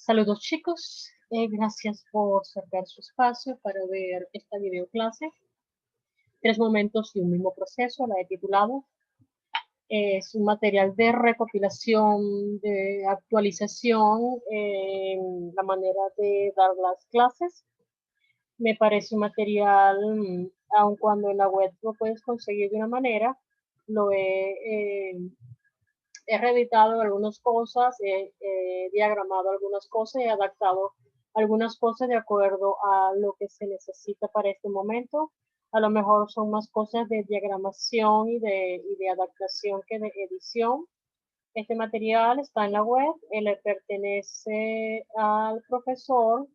Saludos chicos, gracias por cerrar su espacio para ver esta videoclase. 3 momentos y un mismo proceso, la he titulado. Es un material de recopilación, de actualización en la manera de dar las clases. Me parece un material, aun cuando en la web lo puedes conseguir de una manera, lo he reeditado algunas cosas, he diagramado algunas cosas, he adaptado algunas cosas de acuerdo a lo que se necesita para este momento. A lo mejor son más cosas de diagramación y de adaptación que de edición. Este material está en la web, le pertenece al profesor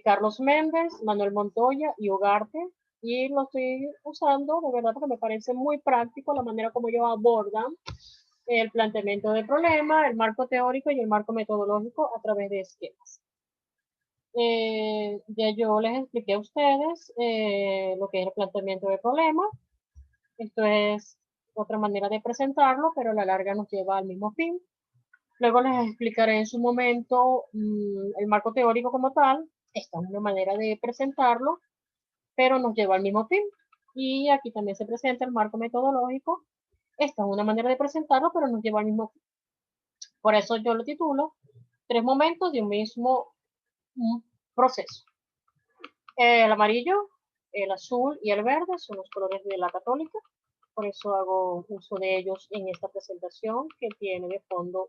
Carlos Méndez, Manuel Montoya y Ugarte, y lo estoy usando de verdad porque me parece muy práctico la manera como ellos abordan el planteamiento del problema, el marco teórico y el marco metodológico a través de esquemas. Ya yo les expliqué a ustedes lo que es el planteamiento del problema. Esto es otra manera de presentarlo, pero a la larga nos lleva al mismo fin. Luego les explicaré en su momento el marco teórico como tal. Esta es una manera de presentarlo, pero nos lleva al mismo fin. Y aquí también se presenta el marco metodológico. Esta es una manera de presentarlo, pero nos lleva al mismo fin. Por eso yo lo titulo 3 momentos de un mismo proceso. El amarillo, el azul y el verde son los colores de la católica. Por eso hago uso de ellos en esta presentación que tiene de fondo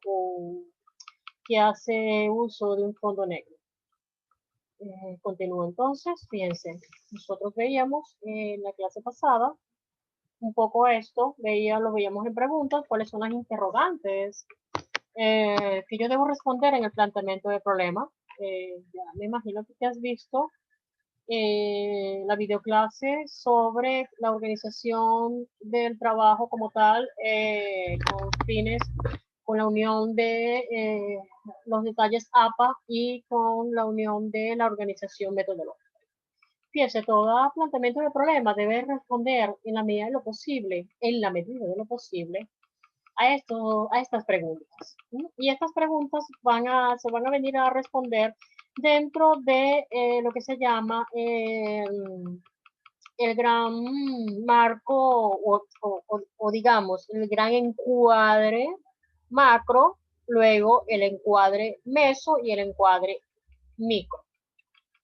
que hace uso de un fondo negro. Continúo entonces, fíjense, nosotros veíamos en la clase pasada un poco esto, lo veíamos en preguntas, cuáles son las interrogantes que yo debo responder en el planteamiento del problema. Ya me imagino que te has visto la videoclase sobre la organización del trabajo como tal, con fines, con la unión de los detalles APA y con la unión de la organización metodológica. Fíjense, todo planteamiento de problema debe responder en la medida de lo posible, a estas preguntas. Y estas preguntas se van a venir a responder dentro de lo que se llama el gran marco o digamos el gran encuadre macro, luego el encuadre meso y el encuadre micro.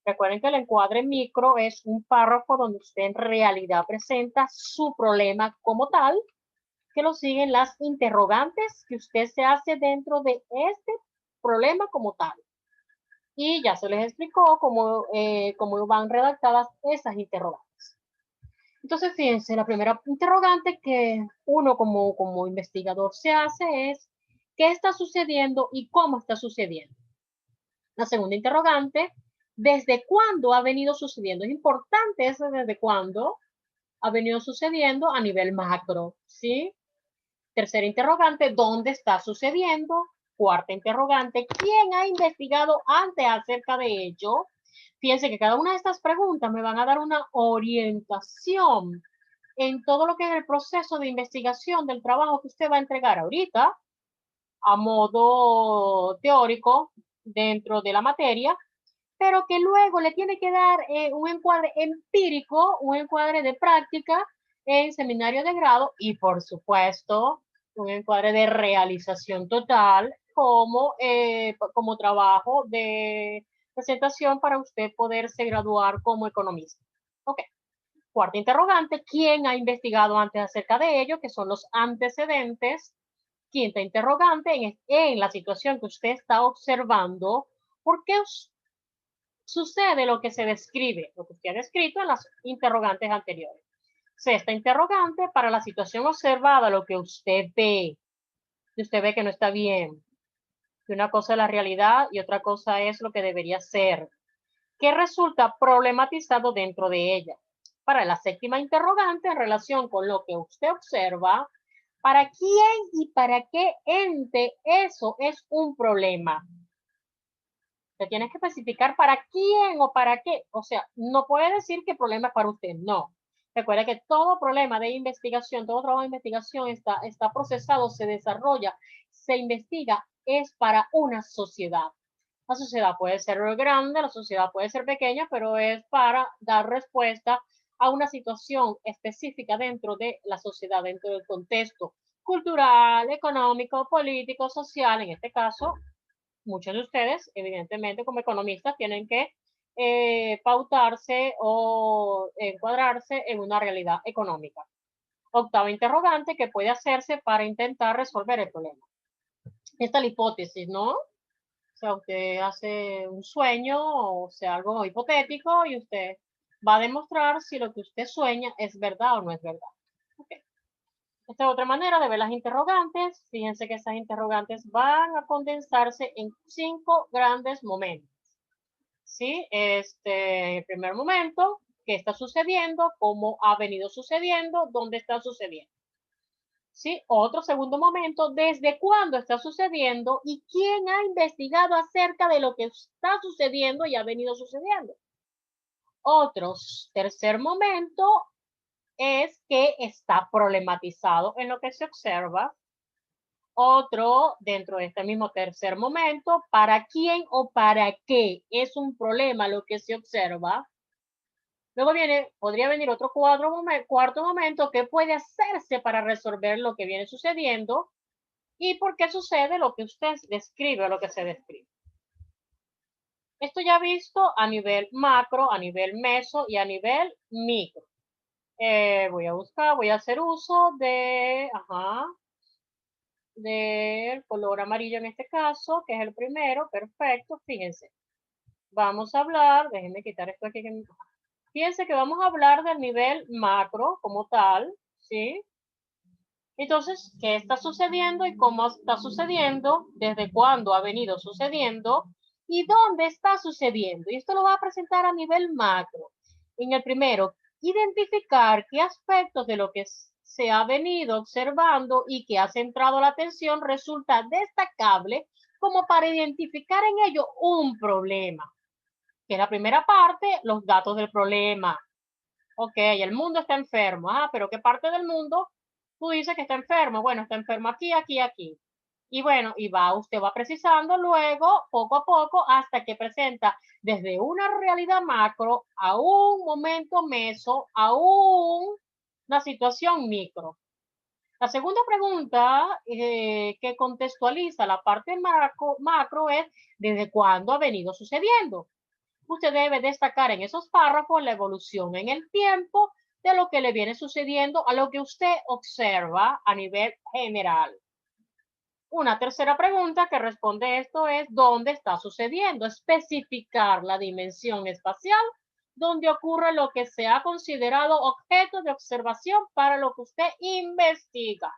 Recuerden que el encuadre micro es un párrafo donde usted en realidad presenta su problema como tal, que lo siguen las interrogantes que usted se hace dentro de este problema como tal. Y ya se les explicó cómo van redactadas esas interrogantes. Entonces, fíjense, la primera interrogante que uno como investigador se hace es ¿qué está sucediendo y cómo está sucediendo? La segunda interrogante, ¿desde cuándo ha venido sucediendo? Es importante eso desde cuándo ha venido sucediendo a nivel macro, ¿sí? Tercera interrogante, ¿dónde está sucediendo? Cuarta interrogante, ¿quién ha investigado antes acerca de ello? Fíjense que cada una de estas preguntas me van a dar una orientación en todo lo que es el proceso de investigación del trabajo que usted va a entregar ahorita a modo teórico dentro de la materia, pero que luego le tiene que dar un encuadre empírico, un encuadre de práctica en seminario de grado y, por supuesto, un encuadre de realización total como trabajo de presentación para usted poderse graduar como economista. Ok. Cuarta interrogante, ¿quién ha investigado antes acerca de ello? Que son los antecedentes. Quinta interrogante, en la situación que usted está observando, ¿por qué sucede lo que se describe, lo que usted ha descrito en las interrogantes anteriores? Sexta interrogante, para la situación observada, lo que usted ve, que usted ve que no está bien, que una cosa es la realidad y otra cosa es lo que debería ser, que resulta problematizado dentro de ella. Para la séptima interrogante, en relación con lo que usted observa, ¿para quién y para qué ente eso es un problema? Te tienes que especificar para quién o para qué. O sea, no puede decir que el problema es para usted, no. Recuerda que todo problema de investigación, todo trabajo de investigación está procesado, se desarrolla, se investiga, es para una sociedad. La sociedad puede ser grande, la sociedad puede ser pequeña, pero es para dar respuesta a una situación específica dentro de la sociedad, dentro del contexto cultural, económico, político, social. En este caso, muchos de ustedes, evidentemente, como economistas, tienen que pautarse o encuadrarse en una realidad económica. Octava interrogante que puede hacerse para intentar resolver el problema. Esta es la hipótesis, ¿no? O sea, usted hace un sueño, o sea, algo hipotético, y usted va a demostrar si lo que usted sueña es verdad o no es verdad. Okay. Esta es otra manera de ver las interrogantes. Fíjense que esas interrogantes van a condensarse en 5 grandes momentos. ¿Sí? El primer momento, ¿qué está sucediendo? ¿Cómo ha venido sucediendo? ¿Dónde está sucediendo? ¿Sí? Otro segundo momento, ¿desde cuándo está sucediendo? ¿Y quién ha investigado acerca de lo que está sucediendo y ha venido sucediendo? Otro tercer momento es que está problematizado en lo que se observa. Otro, dentro de este mismo tercer momento, ¿para quién o para qué es un problema lo que se observa? Luego podría venir otro cuarto momento, ¿qué puede hacerse para resolver lo que viene sucediendo? ¿Y por qué sucede lo que usted describe o lo que se describe? Esto ya visto a nivel macro, a nivel meso y a nivel micro. Voy a hacer uso del color amarillo en este caso, que es el primero, perfecto, fíjense. Vamos a hablar, déjenme quitar esto aquí. Fíjense que vamos a hablar del nivel macro como tal, ¿sí? Entonces, ¿qué está sucediendo y cómo está sucediendo? ¿Desde cuándo ha venido sucediendo? ¿Y dónde está sucediendo? Y esto lo va a presentar a nivel macro. En el primero, identificar qué aspectos de lo que se ha venido observando y que ha centrado la atención resulta destacable como para identificar en ello un problema. Que es la primera parte, los datos del problema. Ok, el mundo está enfermo. Ah, pero ¿qué parte del mundo tú dices que está enfermo? Bueno, está enfermo aquí, aquí, aquí. Y bueno, usted va precisando luego, poco a poco, hasta que presenta desde una realidad macro a un momento meso, a una situación micro. La segunda pregunta que contextualiza la parte macro es ¿desde cuándo ha venido sucediendo? Usted debe destacar en esos párrafos la evolución en el tiempo de lo que le viene sucediendo a lo que usted observa a nivel general. Una tercera pregunta que responde esto es ¿dónde está sucediendo? Especificar la dimensión espacial donde ocurre lo que se ha considerado objeto de observación para lo que usted investiga.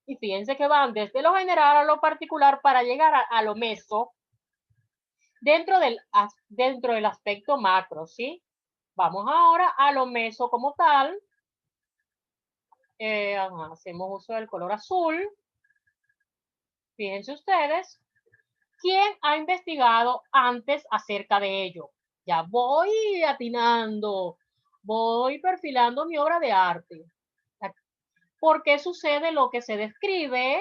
Y fíjense que van desde lo general a lo particular para llegar a lo meso dentro del aspecto macro, ¿sí? Vamos ahora a lo meso como tal. Hacemos uso del color azul. Fíjense ustedes, ¿quién ha investigado antes acerca de ello? Ya voy atinando, voy perfilando mi obra de arte. ¿Por qué sucede lo que se describe?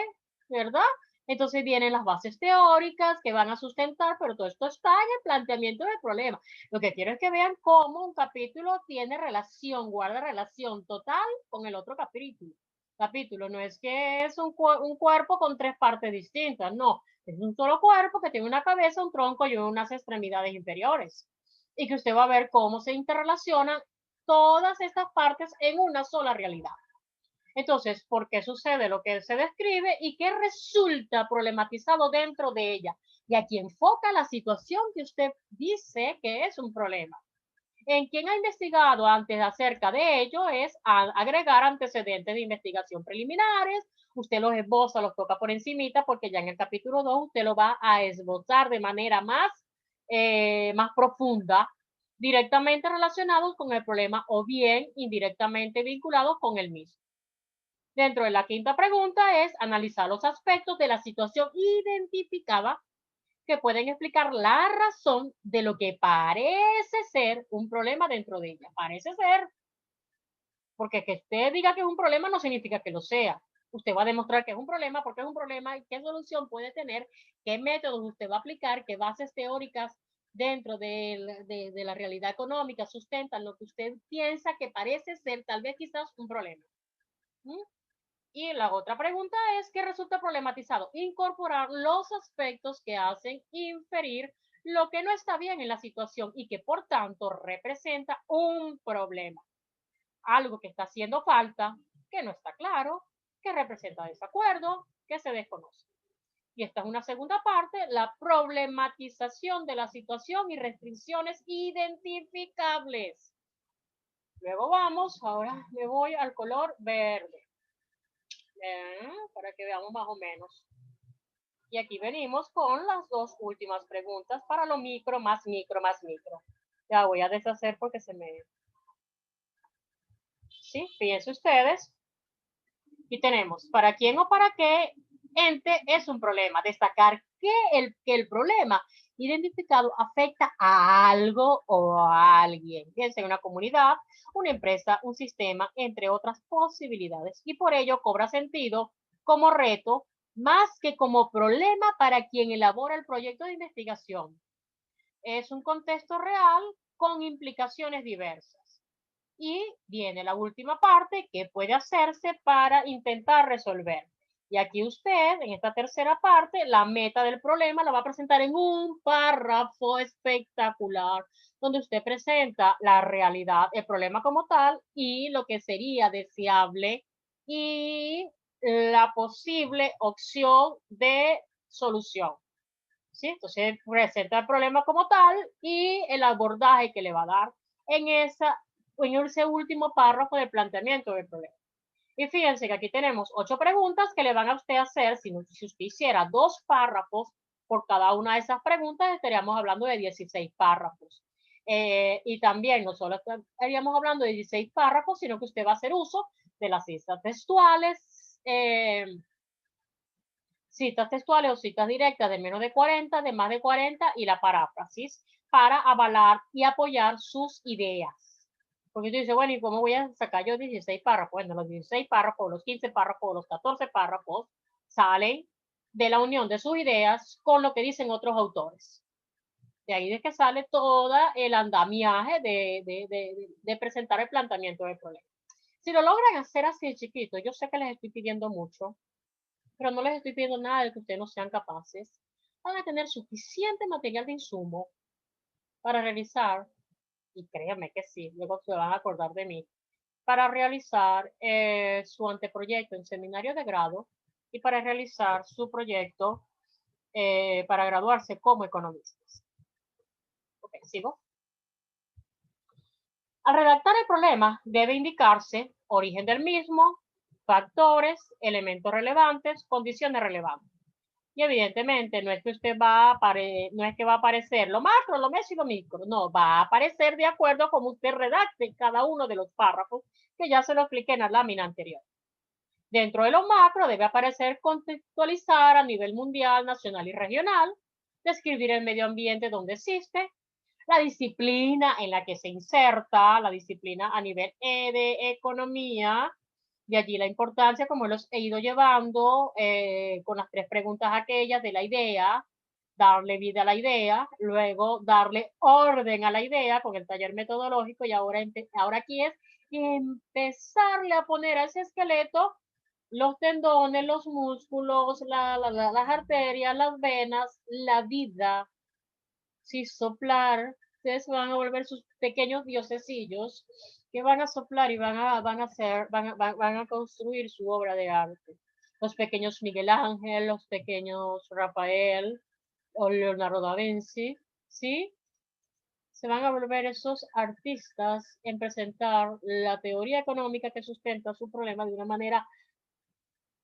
¿Verdad? Entonces vienen las bases teóricas que van a sustentar, pero todo esto está en el planteamiento del problema. Lo que quiero es que vean cómo un capítulo tiene relación, guarda relación total con el otro capítulo. Capítulo no es que es un cuerpo con 3 partes distintas, no. Es un solo cuerpo que tiene una cabeza, un tronco y unas extremidades inferiores. Y que usted va a ver cómo se interrelacionan todas estas partes en una sola realidad. Entonces, ¿por qué sucede lo que se describe y qué resulta problematizado dentro de ella? Y aquí enfoca la situación que usted dice que es un problema. En quien ha investigado antes acerca de ello es agregar antecedentes de investigación preliminares. Usted los esboza, los toca por encimita, porque ya en el capítulo 2 usted lo va a esbozar de manera más profunda, directamente relacionados con el problema o bien indirectamente vinculados con el mismo. Dentro de la quinta pregunta es analizar los aspectos de la situación identificada que pueden explicar la razón de lo que parece ser un problema dentro de ella. Parece ser, porque que usted diga que es un problema no significa que lo sea. Usted va a demostrar que es un problema, porque es un problema y qué solución puede tener, qué métodos usted va a aplicar, qué bases teóricas dentro de la realidad económica sustentan lo que usted piensa que parece ser tal vez quizás un problema. ¿Mm? Y la otra pregunta es, ¿qué resulta problematizado? Incorporar los aspectos que hacen inferir lo que no está bien en la situación y que por tanto representa un problema. Algo que está haciendo falta, que no está claro, que representa desacuerdo, que se desconoce. Y esta es una segunda parte, la problematización de la situación y restricciones identificables. Luego vamos, ahora me voy al color verde. Para que veamos más o menos. Y aquí venimos con las dos últimas preguntas para lo micro, más micro, más micro. Ya voy a deshacer porque se me... ¿Sí? Fíjense ustedes. Y tenemos, ¿para quién o para qué ente es un problema? Destacar que el problema identificado afecta a algo o a alguien, bien sea una comunidad, una empresa, un sistema, entre otras posibilidades. Y por ello cobra sentido como reto más que como problema para quien elabora el proyecto de investigación. Es un contexto real con implicaciones diversas. Y viene la última parte, ¿qué puede hacerse para intentar resolver? Y aquí usted, en esta tercera parte, la meta del problema la va a presentar en un párrafo espectacular, donde usted presenta la realidad, el problema como tal y lo que sería deseable y la posible opción de solución. ¿Sí? Entonces presenta el problema como tal y el abordaje que le va a dar en ese último párrafo del planteamiento del problema. Y fíjense que aquí tenemos 8 preguntas que le van a usted hacer. Si usted hiciera 2 párrafos por cada una de esas preguntas, estaríamos hablando de 16 párrafos. Y también no solo estaríamos hablando de 16 párrafos, sino que usted va a hacer uso de las citas textuales, citas textuales o citas directas de menos de 40, de más de 40 y la paráfrasis para avalar y apoyar sus ideas. Porque tú dices, bueno, ¿y cómo voy a sacar yo 16 párrafos? Bueno, los 16 párrafos, los 15 párrafos, los 14 párrafos salen de la unión de sus ideas con lo que dicen otros autores. De ahí es que sale todo el andamiaje de presentar el planteamiento del problema. Si lo logran hacer así chiquito, yo sé que les estoy pidiendo mucho, pero no les estoy pidiendo nada de que ustedes no sean capaces. Van a tener suficiente material de insumo para realizar, y créanme que sí, luego se van a acordar de mí, para realizar su anteproyecto en seminario de grado y para realizar su proyecto para graduarse como economistas. Ok, sigo. Al redactar el problema debe indicarse origen del mismo, factores, elementos relevantes, condiciones relevantes. Y evidentemente no es que usted no es que va a aparecer lo macro, lo meso y lo micro, no, va a aparecer de acuerdo a cómo usted redacte cada uno de los párrafos, que ya se lo expliqué en la lámina anterior. Dentro de lo macro debe aparecer contextualizar a nivel mundial, nacional y regional, describir el medio ambiente donde existe, la disciplina en la que se inserta, la disciplina a nivel de economía, de allí la importancia, como los he ido llevando con las 3 preguntas aquellas de la idea, darle vida a la idea, luego darle orden a la idea con el taller metodológico y ahora aquí es empezarle a poner a ese esqueleto los tendones, los músculos, las arterias, las venas, la vida, sí, soplar. Ustedes van a volver sus pequeños diosecillos que van a soplar y van a construir su obra de arte. Los pequeños Miguel Ángel, los pequeños Rafael o Leonardo da Vinci, ¿sí? Se van a volver esos artistas en presentar la teoría económica que sustenta su problema de una manera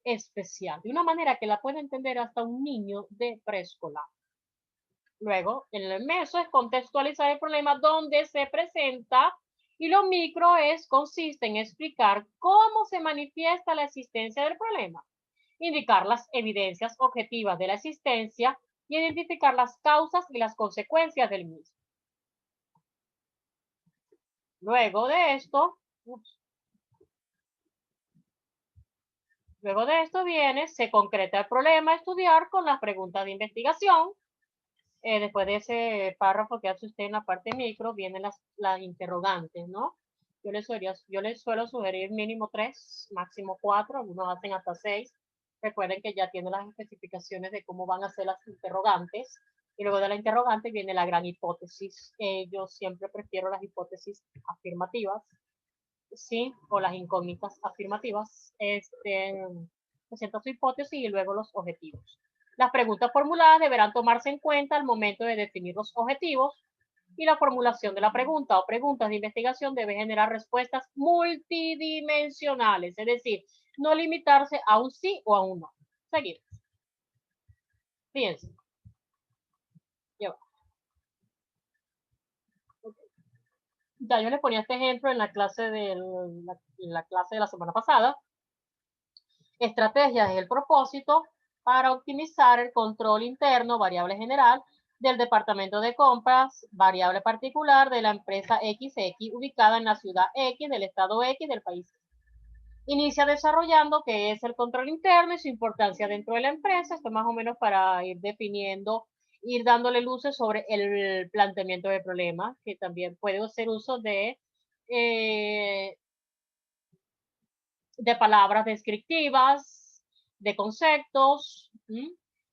especial, de una manera que la puede entender hasta un niño de preescolar. Luego, el meso es contextualizar el problema donde se presenta y lo micro consiste en explicar cómo se manifiesta la existencia del problema, indicar las evidencias objetivas de la existencia y identificar las causas y las consecuencias del mismo. Luego de esto, Luego de esto viene, se concreta el problema a estudiar con las preguntas de investigación. Después de ese párrafo que hace usted en la parte micro, vienen las interrogantes, ¿no? Yo les suelo sugerir mínimo 3, máximo 4, algunos hacen hasta 6. Recuerden que ya tienen las especificaciones de cómo van a ser las interrogantes. Y luego de la interrogante viene la gran hipótesis. Yo siempre prefiero las hipótesis afirmativas, ¿sí? O las incógnitas afirmativas. Presenta su hipótesis y luego los objetivos. Las preguntas formuladas deberán tomarse en cuenta al momento de definir los objetivos, y la formulación de la pregunta o preguntas de investigación debe generar respuestas multidimensionales, es decir, no limitarse a un sí o a un no. Seguimos. Fíjense. Ya yo les ponía este ejemplo en la clase de la semana pasada. Estrategias es el propósito para optimizar el control interno, variable general, del departamento de compras, variable particular de la empresa XX, ubicada en la ciudad X, del estado X, del país. Inicia desarrollando qué es el control interno y su importancia dentro de la empresa. Esto más o menos para ir definiendo, ir dándole luces sobre el planteamiento de problemas, que también puede hacer uso de palabras descriptivas, de conceptos.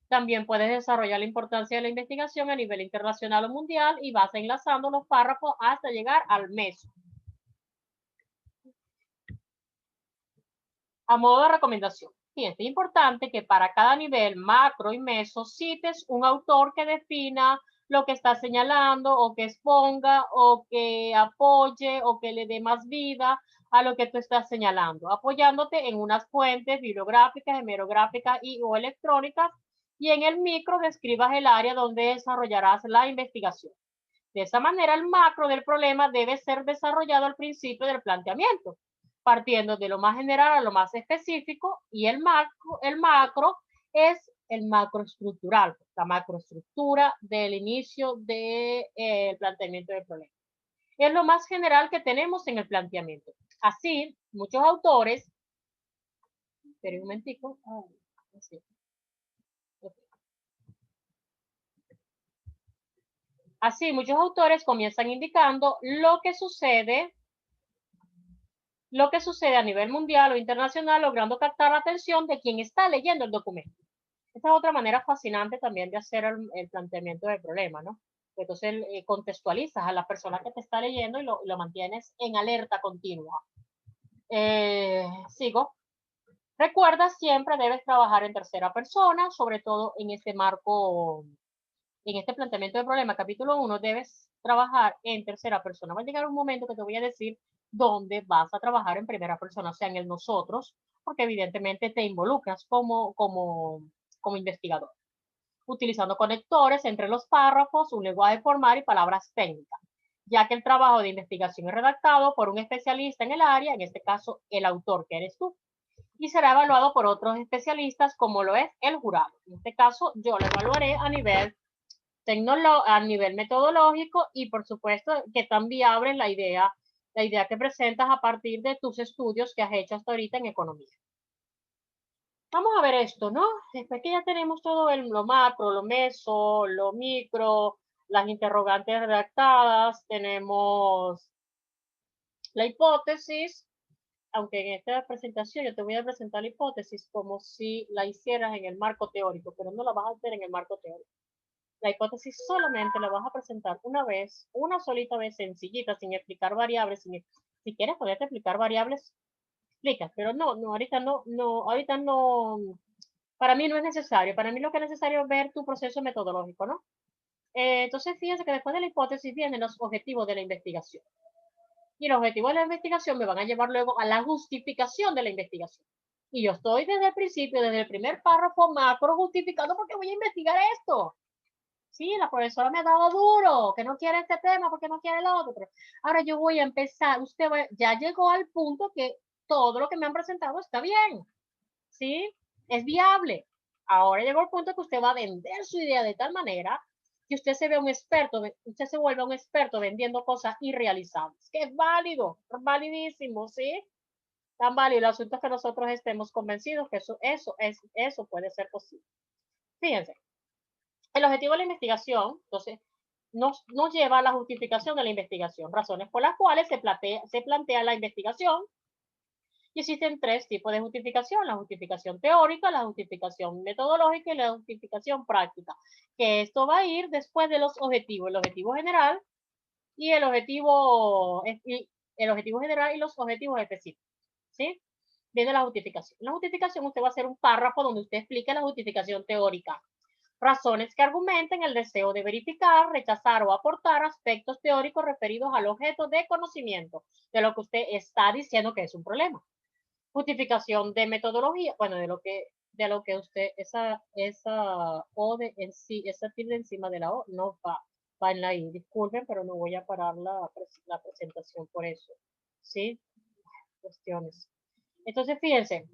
También puedes desarrollar la importancia de la investigación a nivel internacional o mundial y vas enlazando los párrafos hasta llegar al meso. A modo de recomendación, fíjense, es importante que para cada nivel, macro y meso, cites un autor que defina lo que está señalando, o que exponga, o que apoye, o que le dé más vida a lo que tú estás señalando, apoyándote en unas fuentes bibliográficas, hemerográficas y o electrónicas, y en el micro describas el área donde desarrollarás la investigación. De esa manera, el macro del problema debe ser desarrollado al principio del planteamiento, partiendo de lo más general a lo más específico, y el macro es el macroestructural, la macroestructura del inicio del planteamiento del problema. Es lo más general que tenemos en el planteamiento. Así, muchos autores, esperen un momentico, así, muchos autores comienzan indicando lo que sucede a nivel mundial o internacional, logrando captar la atención de quien está leyendo el documento. Esta es otra manera fascinante también de hacer el planteamiento del problema, ¿no? Entonces contextualizas a la persona que te está leyendo y lo mantienes en alerta continua. Sigo. Recuerda, siempre debes trabajar en tercera persona, sobre todo en este marco, en este planteamiento del problema, capítulo 1, debes trabajar en tercera persona. Va a llegar un momento que te voy a decir dónde vas a trabajar en primera persona, o sea, en el nosotros, porque evidentemente te involucras como investigador, utilizando conectores entre los párrafos, un lenguaje formal y palabras técnicas, ya que el trabajo de investigación es redactado por un especialista en el área, en este caso el autor que eres tú, y será evaluado por otros especialistas como lo es el jurado. En este caso, yo lo evaluaré a nivel metodológico, y por supuesto que tan viable la idea que presentas a partir de tus estudios que has hecho hasta ahorita en economía. Vamos a ver esto, ¿no? Después que ya tenemos todo lo macro, lo meso, lo micro, las interrogantes redactadas, tenemos la hipótesis, aunque en esta presentación yo te voy a presentar la hipótesis como si la hicieras en el marco teórico, pero no la vas a hacer en el marco teórico. La hipótesis solamente la vas a presentar una vez, una solita vez, sencillita, sin explicar variables. Si quieres poderte explicar variables, explicas, pero ahorita no, para mí no es necesario. Para mí lo que es necesario es ver tu proceso metodológico, ¿no? Entonces, fíjense que después de la hipótesis vienen los objetivos de la investigación. Y los objetivos de la investigación me van a llevar luego a la justificación de la investigación. Y yo estoy desde el principio, desde el primer párrafo macro, justificando porque voy a investigar esto. Sí, la profesora me ha dado duro, que no quiere este tema porque no quiere el otro. Ahora yo voy a empezar, ya llegó al punto que todo lo que me han presentado está bien, ¿sí? Es viable. Ahora llegó el punto que usted va a vender su idea de tal manera que usted usted se vuelve un experto vendiendo cosas irrealizables, que es válido, validísimo, ¿sí? tan válido. El asunto es que nosotros estemos convencidos que eso puede ser posible. Fíjense, el objetivo de la investigación, entonces, nos lleva a la justificación de la investigación, razones por las cuales se plantea la investigación. Y existen tres tipos de justificación: la justificación teórica, la justificación metodológica y la justificación práctica, que esto va a ir después de los objetivos, el objetivo general y el objetivo general y los objetivos específicos, ¿sí? Viene la justificación. En la justificación usted va a hacer un párrafo donde usted explique la justificación teórica. Razones que argumenten el deseo de verificar, rechazar o aportar aspectos teóricos referidos al objeto de conocimiento de lo que usted está diciendo que es un problema. Justificación de metodología, bueno, de lo que usted, esa O de en sí, esa tilde encima de la O, no va en la I. Disculpen, pero no voy a parar la presentación por eso. ¿Sí? Cuestiones. Entonces, fíjense,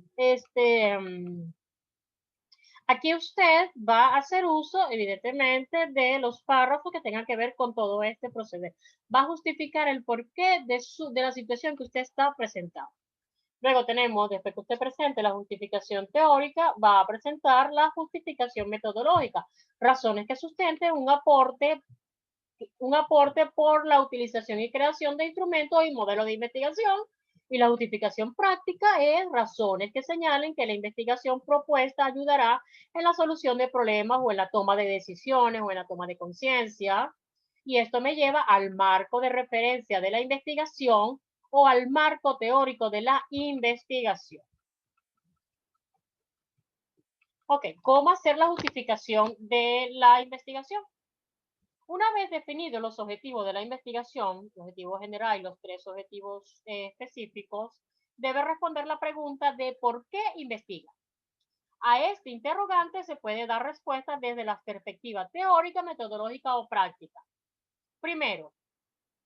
aquí usted va a hacer uso, evidentemente, de los párrafos que tengan que ver con todo este proceder. Va a justificar el porqué de la situación que usted está presentando. Luego tenemos, después que usted presente la justificación teórica, va a presentar la justificación metodológica. Razones que sustenten un aporte por la utilización y creación de instrumentos y modelos de investigación. Y la justificación práctica es razones que señalen que la investigación propuesta ayudará en la solución de problemas o en la toma de decisiones o en la toma de conciencia. Y esto me lleva al marco de referencia de la investigación o al marco teórico de la investigación. Ok, ¿cómo hacer la justificación de la investigación? Una vez definidos los objetivos de la investigación, el objetivo general y los tres objetivos específicos, debe responder la pregunta de por qué investiga. A este interrogante se puede dar respuesta desde la perspectiva teórica, metodológica o práctica. Primero,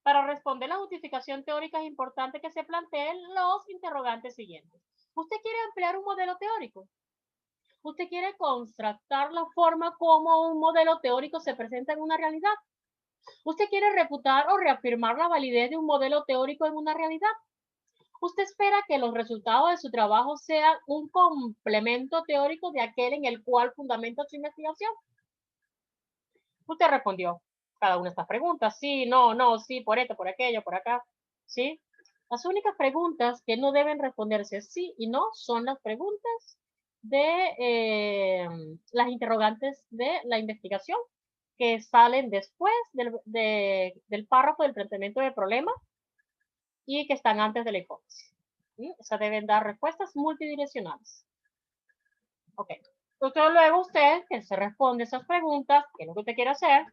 para responder la justificación teórica es importante que se planteen los interrogantes siguientes. ¿Usted quiere emplear un modelo teórico? ¿Usted quiere contrastar la forma como un modelo teórico se presenta en una realidad? ¿Usted quiere refutar o reafirmar la validez de un modelo teórico en una realidad? ¿Usted espera que los resultados de su trabajo sean un complemento teórico de aquel en el cual fundamenta su investigación? Usted respondió cada una de estas preguntas: sí, no, sí, por esto, por aquello, por acá, ¿sí? Las únicas preguntas que no deben responderse sí y no son las preguntas de las interrogantes de la investigación, que salen después del párrafo del planteamiento del problema y que están antes de la hipótesis. ¿Sí? O sea, deben dar respuestas multidireccionales. Ok. Entonces, luego usted, que se responde esas preguntas, ¿qué es lo que usted quiere hacer?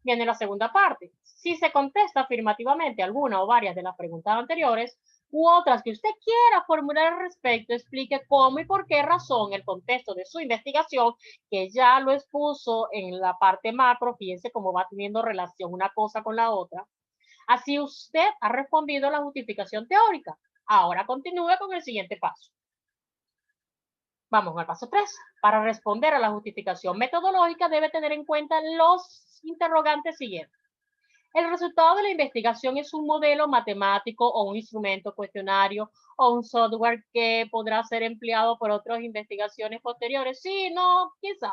Viene la segunda parte. Si se contesta afirmativamente alguna o varias de las preguntas anteriores, u otras que usted quiera formular al respecto, explique cómo y por qué razón el contexto de su investigación, que ya lo expuso en la parte macro, fíjense cómo va teniendo relación una cosa con la otra. Así usted ha respondido a la justificación teórica. Ahora continúe con el siguiente paso. Vamos al paso 3. Para responder a la justificación metodológica debe tener en cuenta los interrogantes siguientes. El resultado de la investigación es un modelo matemático o un instrumento cuestionario o un software que podrá ser empleado por otras investigaciones posteriores. Sí, no, quizá.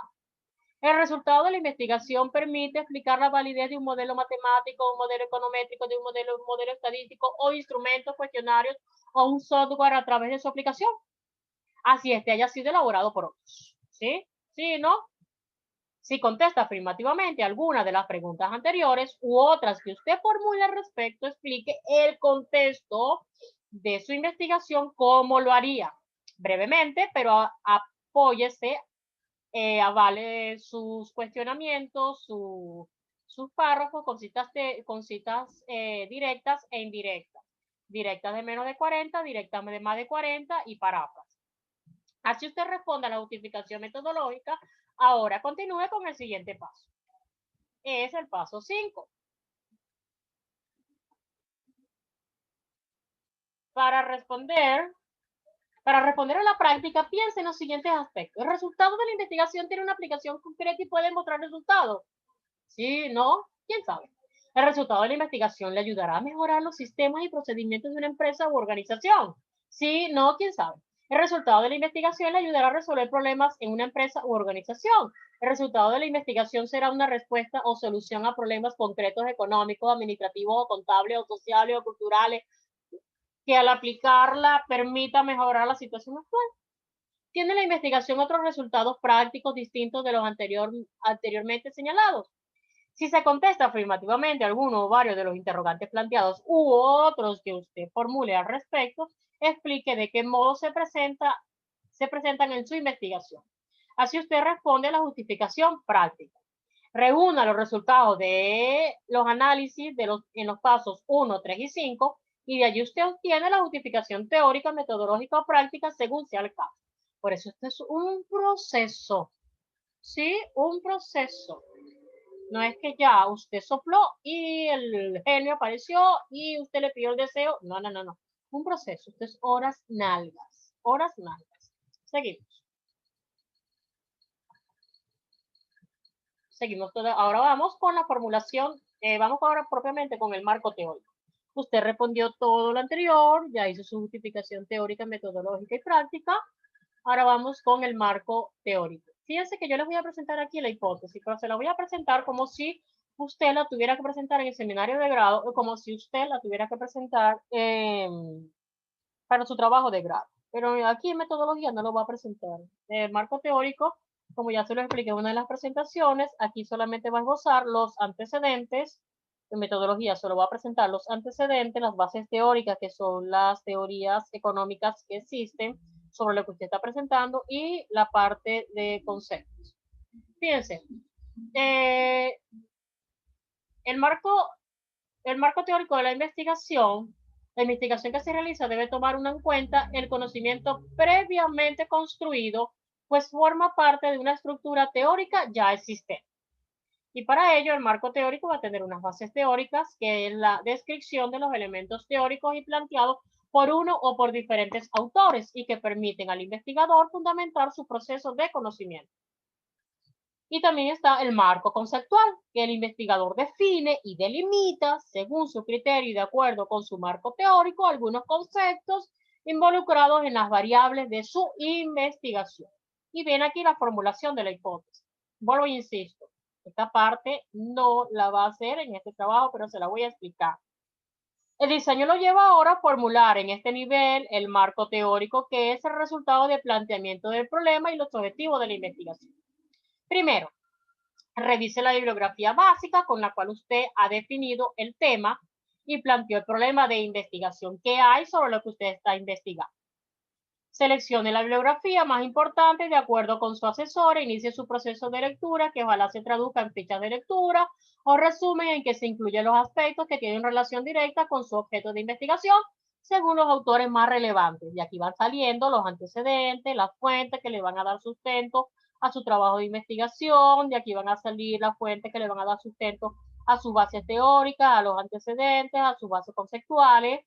El resultado de la investigación permite explicar la validez de un modelo matemático, un modelo econométrico, de un modelo estadístico o instrumentos cuestionarios o un software a través de su aplicación. Así haya sido elaborado por otros. ¿Sí? ¿Sí? ¿No? Si contesta afirmativamente alguna de las preguntas anteriores u otras que usted formule al respecto, explique el contexto de su investigación, cómo lo haría. Brevemente, pero apóyese, avale sus cuestionamientos, sus párrafos con citas directas e indirectas. Directas de menos de 40, directas de más de 40 y paráfrasis. Así usted responde a la justificación metodológica. Ahora continúe con el siguiente paso. Es el paso 5. Para responder a la práctica, piense en los siguientes aspectos. ¿El resultado de la investigación tiene una aplicación concreta y puede mostrar resultados? ¿Sí? ¿No? ¿Quién sabe? ¿El resultado de la investigación le ayudará a mejorar los sistemas y procedimientos de una empresa u organización? Sí, no, quién sabe. El resultado de la investigación le ayudará a resolver problemas en una empresa u organización. El resultado de la investigación será una respuesta o solución a problemas concretos económicos, administrativos, o contables, o sociales, o culturales, que al aplicarla permita mejorar la situación actual. ¿Tiene la investigación otros resultados prácticos distintos de los anteriormente señalados? Si se contesta afirmativamente alguno o varios de los interrogantes planteados u otros que usted formule al respecto, explique de qué modo se presentan en su investigación. Así usted responde a la justificación práctica. Reúna los resultados de los análisis en los pasos 1, 3 y 5 y de allí usted obtiene la justificación teórica, metodológica o práctica según sea el caso. Por eso este es un proceso, ¿sí? Un proceso. No es que ya usted sopló y el genio apareció y usted le pidió el deseo. No, no, no, no. Un proceso. Esto es horas nalgas. Horas nalgas. Seguimos. Seguimos todo. Ahora vamos con la formulación. Vamos ahora propiamente con el marco teórico. Usted respondió todo lo anterior, ya hizo su justificación teórica, metodológica y práctica. Ahora vamos con el marco teórico. Fíjense que yo les voy a presentar aquí la hipótesis, pero se la voy a presentar como si usted la tuviera que presentar en el seminario de grado o como si usted la tuviera que presentar para su trabajo de grado. Pero aquí en metodología no lo voy a presentar. El marco teórico, como ya se lo expliqué en una de las presentaciones, aquí solamente va a esbozar los antecedentes. En metodología solo va a presentar los antecedentes, las bases teóricas, que son las teorías económicas que existen sobre lo que usted está presentando, y la parte de conceptos. Fíjense, eh, el, marco, el marco teórico de la investigación que se realiza debe tomar en cuenta el conocimiento previamente construido, pues forma parte de una estructura teórica ya existente. Y para ello, el marco teórico va a tener unas bases teóricas, que es la descripción de los elementos teóricos y planteados por uno o por diferentes autores y que permiten al investigador fundamentar su proceso de conocimiento. Y también está el marco conceptual, que el investigador define y delimita, según su criterio y de acuerdo con su marco teórico, algunos conceptos involucrados en las variables de su investigación. Y viene aquí la formulación de la hipótesis. Vuelvo e insisto, esta parte no la va a hacer en este trabajo, pero se la voy a explicar. El diseño lo lleva ahora a formular en este nivel el marco teórico, que es el resultado de planteamiento del problema y los objetivos de la investigación. Primero, revise la bibliografía básica con la cual usted ha definido el tema y planteó el problema de investigación que hay sobre lo que usted está investigando. Seleccione la bibliografía más importante de acuerdo con su asesor e inicie su proceso de lectura, que ojalá se traduzca en fichas de lectura o resumen en que se incluyen los aspectos que tienen relación directa con su objeto de investigación según los autores más relevantes. Y aquí van saliendo los antecedentes, las fuentes que le van a dar sustento a su trabajo de investigación, de aquí van a salir las fuentes que le van a dar sustento a sus bases teóricas, a los antecedentes, a sus bases conceptuales.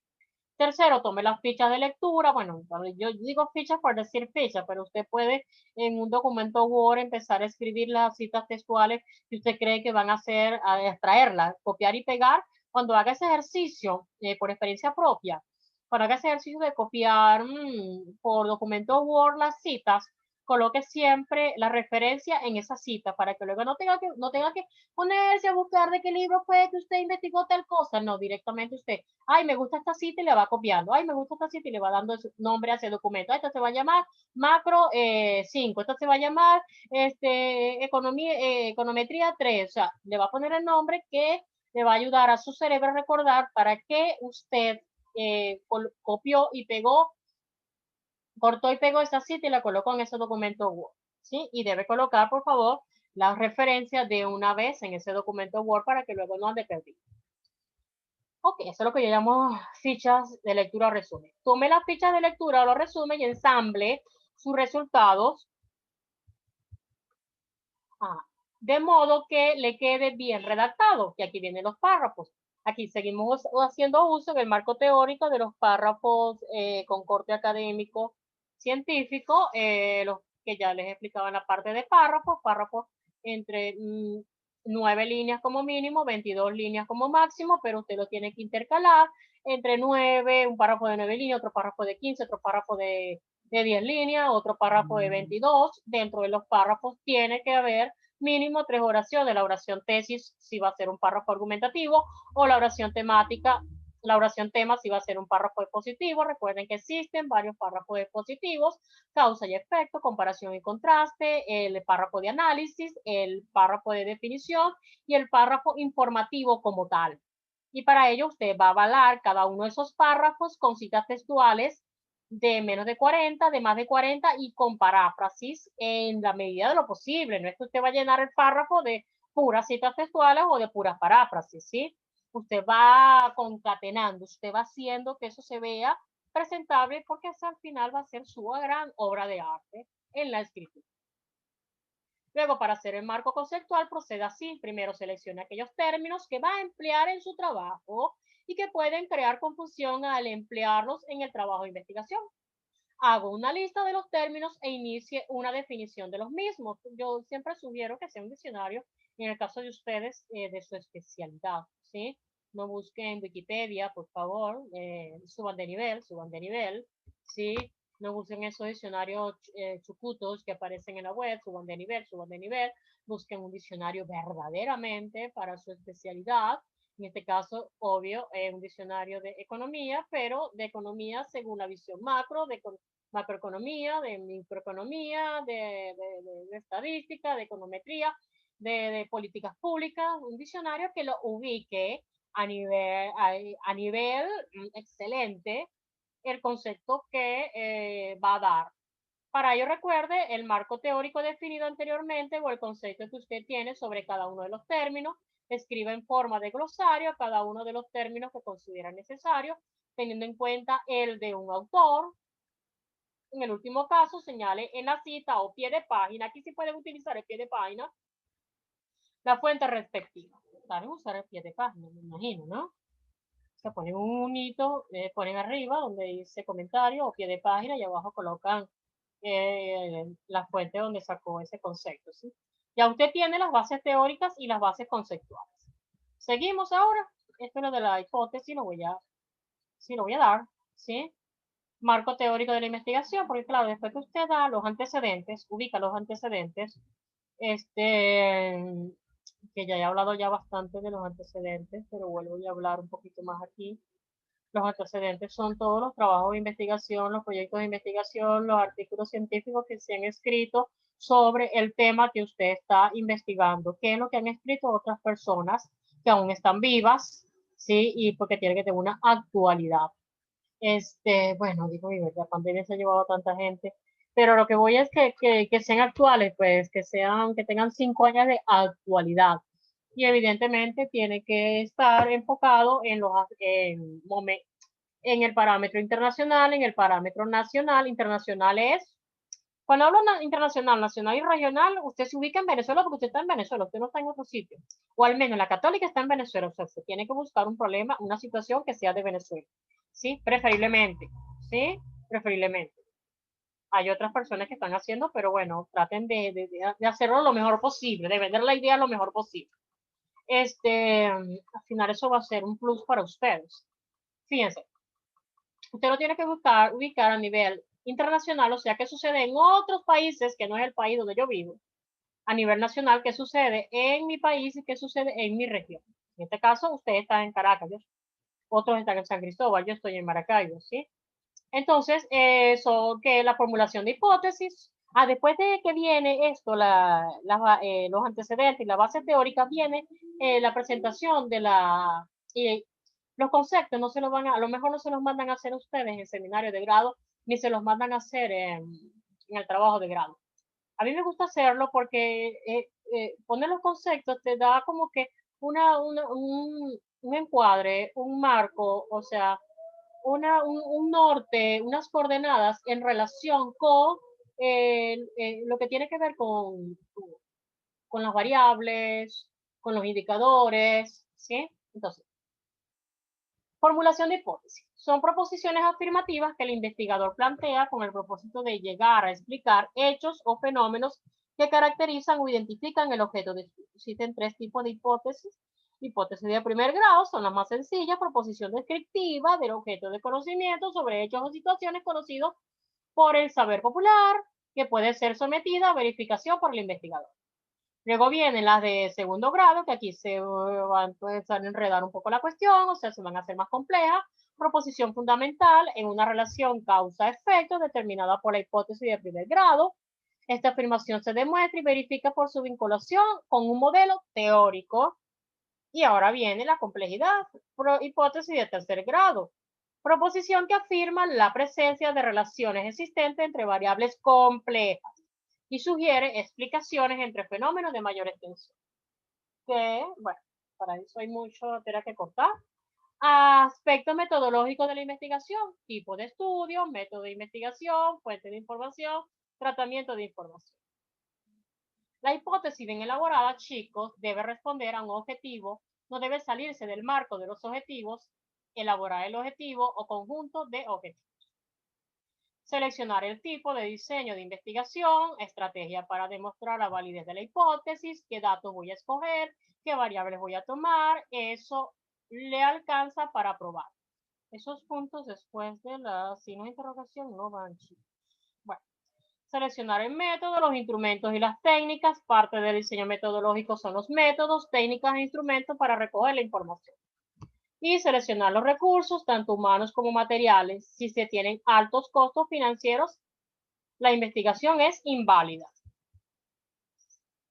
Tercero, tome las fichas de lectura. Bueno, yo digo fichas por decir fichas, pero usted puede en un documento Word empezar a escribir las citas textuales que usted cree que van a hacer, a extraerlas, copiar y pegar. Cuando haga ese ejercicio, por experiencia propia, cuando haga ese ejercicio de copiar por documento Word las citas, coloque siempre la referencia en esa cita para que luego no tenga que ponerse a buscar de qué libro fue que usted investigó tal cosa. No, directamente usted, ay, me gusta esta cita y le va copiando, ay, me gusta esta cita y le va dando su nombre a ese documento. Esta se va a llamar macro 5, esta se va a llamar econometría 3, o sea, le va a poner el nombre que le va a ayudar a su cerebro a recordar para qué usted copió y pegó, cortó y pegó esa cita y la colocó en ese documento Word, ¿sí? Y debe colocar, por favor, las referencias de una vez en ese documento Word para que luego no ande perdido. Ok, eso es lo que yo llamo fichas de lectura resumen. Tome las fichas de lectura o los resumen y ensamble sus resultados de modo que le quede bien redactado. Y aquí vienen los párrafos. Aquí seguimos haciendo uso del marco teórico de los párrafos con corte académico científico, los que ya les explicaba en la parte de párrafos entre 9 líneas como mínimo, 22 líneas como máximo, pero usted lo tiene que intercalar entre 9, un párrafo de 9 líneas, otro párrafo de 15, otro párrafo de 10 líneas, otro párrafo de 22. Dentro de los párrafos tiene que haber mínimo 3 oraciones. La oración tesis si va a ser un párrafo argumentativo, o la oración temática, la oración tema si va a ser un párrafo expositivo. Recuerden que existen varios párrafos expositivos: causa y efecto, comparación y contraste, el párrafo de análisis, el párrafo de definición y el párrafo informativo como tal. Y para ello usted va a avalar cada uno de esos párrafos con citas textuales de menos de 40, de más de 40 y con paráfrasis en la medida de lo posible. No es que usted va a llenar el párrafo de puras citas textuales o de puras paráfrasis, ¿sí? Usted va concatenando, usted va haciendo que eso se vea presentable, porque esa al final va a ser su gran obra de arte en la escritura. Luego, para hacer el marco conceptual, procede así. Primero seleccione aquellos términos que va a emplear en su trabajo y que pueden crear confusión al emplearlos en el trabajo de investigación. Hago una lista de los términos e inicie una definición de los mismos. Yo siempre sugiero que sea un diccionario, en el caso de ustedes, de su especialidad, ¿sí? No busquen en Wikipedia, por favor, suban de nivel, ¿sí? No busquen esos diccionarios chucutos que aparecen en la web, suban de nivel, suban de nivel. Busquen un diccionario verdaderamente para su especialidad. En este caso, obvio, un diccionario de economía, pero de economía según la visión macro, de macroeconomía, de microeconomía, de estadística, de econometría, de políticas públicas, un diccionario que lo ubique a nivel excelente el concepto que va a dar. Para ello, recuerde el marco teórico definido anteriormente o el concepto que usted tiene sobre cada uno de los términos. Escriba en forma de glosario cada uno de los términos que considera necesario, teniendo en cuenta el de un autor. En el último caso, señale en la cita o pie de página, aquí sí pueden utilizar el pie de página, la fuente respectiva. Saben usar el pie de página, me imagino, ¿no? Se ponen un hito, ponen arriba donde dice comentario o pie de página y abajo colocan la fuente donde sacó ese concepto, ¿sí? Ya usted tiene las bases teóricas y las bases conceptuales. Seguimos ahora. Esto es lo de la hipótesis, sí, lo voy a dar, ¿sí? Marco teórico de la investigación, porque claro, después que usted da los antecedentes, ubica los antecedentes, que ya he hablado ya bastante de los antecedentes, pero vuelvo a hablar un poquito más aquí. Los antecedentes son todos los trabajos de investigación, los proyectos de investigación, los artículos científicos que se han escrito sobre el tema que usted está investigando, qué es lo que han escrito otras personas que aún están vivas, ¿sí? Y porque tiene que tener una actualidad. Bueno, digo, la pandemia se ha llevado a tanta gente, pero lo que voy es que sean actuales, pues, que tengan 5 años de actualidad. Y evidentemente tiene que estar enfocado en el parámetro internacional, en el parámetro nacional. Internacional es, cuando hablo internacional, nacional y regional, usted se ubica en Venezuela porque usted está en Venezuela, usted no está en otro sitio. O al menos la católica está en Venezuela, o sea, se tiene que buscar un problema, una situación que sea de Venezuela. ¿Sí? Preferiblemente, ¿sí? Preferiblemente. Hay otras personas que están haciendo, pero bueno, traten de hacerlo lo mejor posible, de vender la idea lo mejor posible. Al final eso va a ser un plus para ustedes. Fíjense, usted lo tiene que ubicar a nivel internacional, o sea, qué sucede en otros países que no es el país donde yo vivo, a nivel nacional, qué sucede en mi país y qué sucede en mi región. En este caso, usted está en Caracas, otros están en San Cristóbal, yo estoy en Maracaibo, ¿sí? Entonces, que la formulación de hipótesis, después de que viene esto, los antecedentes y la base teórica, viene la presentación y los conceptos no se los a lo mejor no se los mandan a hacer ustedes en el seminario de grado, ni se los mandan a hacer en el trabajo de grado. A mí me gusta hacerlo porque poner los conceptos te da como que un encuadre, un marco, o sea, un norte, unas coordenadas en relación con lo que tiene que ver con las variables, con los indicadores, ¿sí? Entonces, formulación de hipótesis. Son proposiciones afirmativas que el investigador plantea con el propósito de llegar a explicar hechos o fenómenos que caracterizan o identifican el objeto de estudio. Existen 3 tipos de hipótesis. Hipótesis de primer grado son las más sencillas, proposición descriptiva del objeto de conocimiento sobre hechos o situaciones conocidos por el saber popular, que puede ser sometida a verificación por el investigador. Luego vienen las de segundo grado, que aquí se van a empezar a enredar un poco la cuestión, o sea, se van a hacer más complejas. Proposición fundamental en una relación causa-efecto determinada por la hipótesis de primer grado. Esta afirmación se demuestra y verifica por su vinculación con un modelo teórico. Y ahora viene la complejidad, hipótesis de tercer grado. Proposición que afirma la presencia de relaciones existentes entre variables complejas y sugiere explicaciones entre fenómenos de mayor extensión. Que, bueno, para eso hay mucho tela que cortar. Aspectos metodológicos de la investigación, tipo de estudio, método de investigación, fuente de información, tratamiento de información. La hipótesis bien elaborada, chicos, debe responder a un objetivo, no debe salirse del marco de los objetivos, elaborar el objetivo o conjunto de objetivos. Seleccionar el tipo de diseño de investigación, estrategia para demostrar la validez de la hipótesis, qué datos voy a escoger, qué variables voy a tomar, eso le alcanza para probar. Esos puntos después de la signo de interrogación no van, chicos. Bueno, seleccionar el método, los instrumentos y las técnicas. Parte del diseño metodológico son los métodos, técnicas e instrumentos para recoger la información. Y seleccionar los recursos, tanto humanos como materiales. Si se tienen altos costos financieros, la investigación es inválida.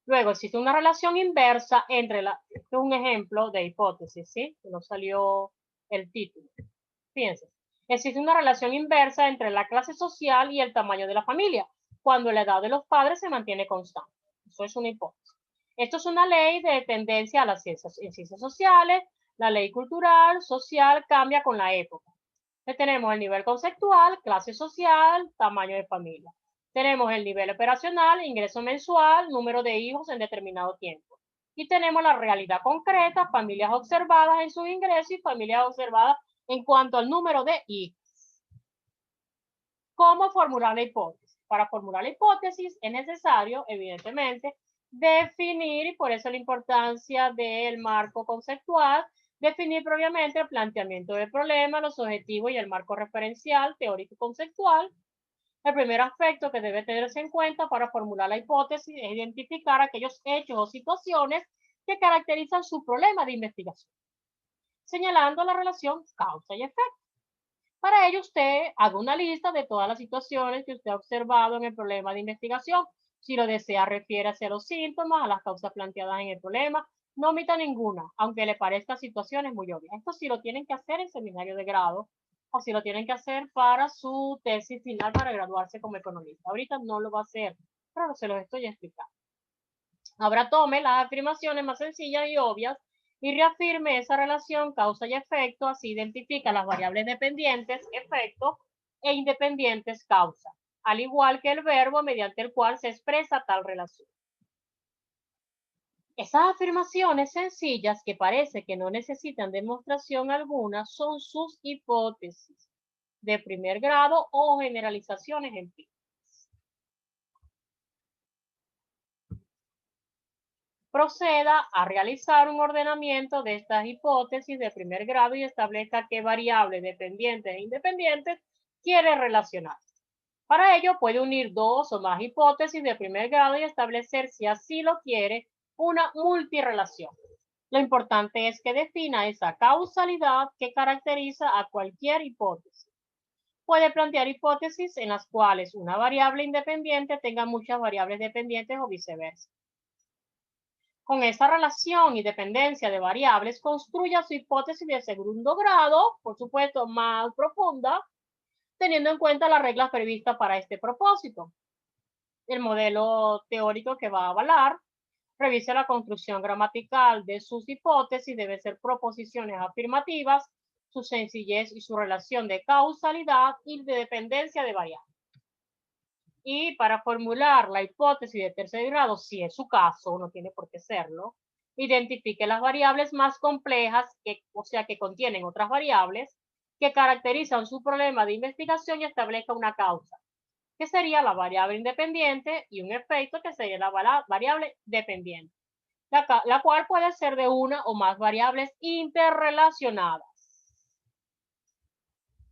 Luego, existe una relación inversa entre este es un ejemplo de hipótesis, ¿sí? No salió el título. Fíjense, existe una relación inversa entre la clase social y el tamaño de la familia, cuando la edad de los padres se mantiene constante. Eso es una hipótesis. Esto es una ley de tendencia a las ciencias, en ciencias sociales. La ley cultural, social, cambia con la época. Tenemos el nivel conceptual, clase social, tamaño de familia. Tenemos el nivel operacional, ingreso mensual, número de hijos en determinado tiempo. Y tenemos la realidad concreta, familias observadas en sus ingresos y familias observadas en cuanto al número de hijos. ¿Cómo formular la hipótesis? Para formular la hipótesis es necesario, evidentemente, definir, y por eso la importancia del marco conceptual, definir previamente el planteamiento del problema, los objetivos y el marco referencial, teórico y conceptual. El primer aspecto que debe tenerse en cuenta para formular la hipótesis es identificar aquellos hechos o situaciones que caracterizan su problema de investigación, señalando la relación causa y efecto. Para ello, usted haga una lista de todas las situaciones que usted ha observado en el problema de investigación. Si lo desea, refiérase a los síntomas, a las causas planteadas en el problema. No omita ninguna, aunque le parezca situaciones muy obvias. Esto sí lo tienen que hacer en seminario de grado o si lo tienen que hacer para su tesis final para graduarse como economista. Ahorita no lo va a hacer, pero se los estoy explicando. Ahora tome las afirmaciones más sencillas y obvias y reafirme esa relación causa y efecto, así identifica las variables dependientes, efecto, e independientes, causa, al igual que el verbo mediante el cual se expresa tal relación. Esas afirmaciones sencillas que parece que no necesitan demostración alguna son sus hipótesis de primer grado o generalizaciones empíricas. Proceda a realizar un ordenamiento de estas hipótesis de primer grado y establezca qué variables dependientes e independientes quiere relacionar. Para ello puede unir dos o más hipótesis de primer grado y establecer, si así lo quiere, una multirrelación. Lo importante es que defina esa causalidad que caracteriza a cualquier hipótesis. Puede plantear hipótesis en las cuales una variable independiente tenga muchas variables dependientes o viceversa. Con esta relación y dependencia de variables, construya su hipótesis de segundo grado, por supuesto más profunda, teniendo en cuenta las reglas previstas para este propósito. El modelo teórico que va a avalar, revise la construcción gramatical de sus hipótesis, deben ser proposiciones afirmativas, su sencillez y su relación de causalidad y de dependencia de variables. Y para formular la hipótesis de tercer grado, si es su caso, no tiene por qué serlo, identifique las variables más complejas, o sea, que contienen otras variables, que caracterizan su problema de investigación y establezca una causa, que sería la variable independiente, y un efecto, que sería la variable dependiente. la cual puede ser de una o más variables interrelacionadas.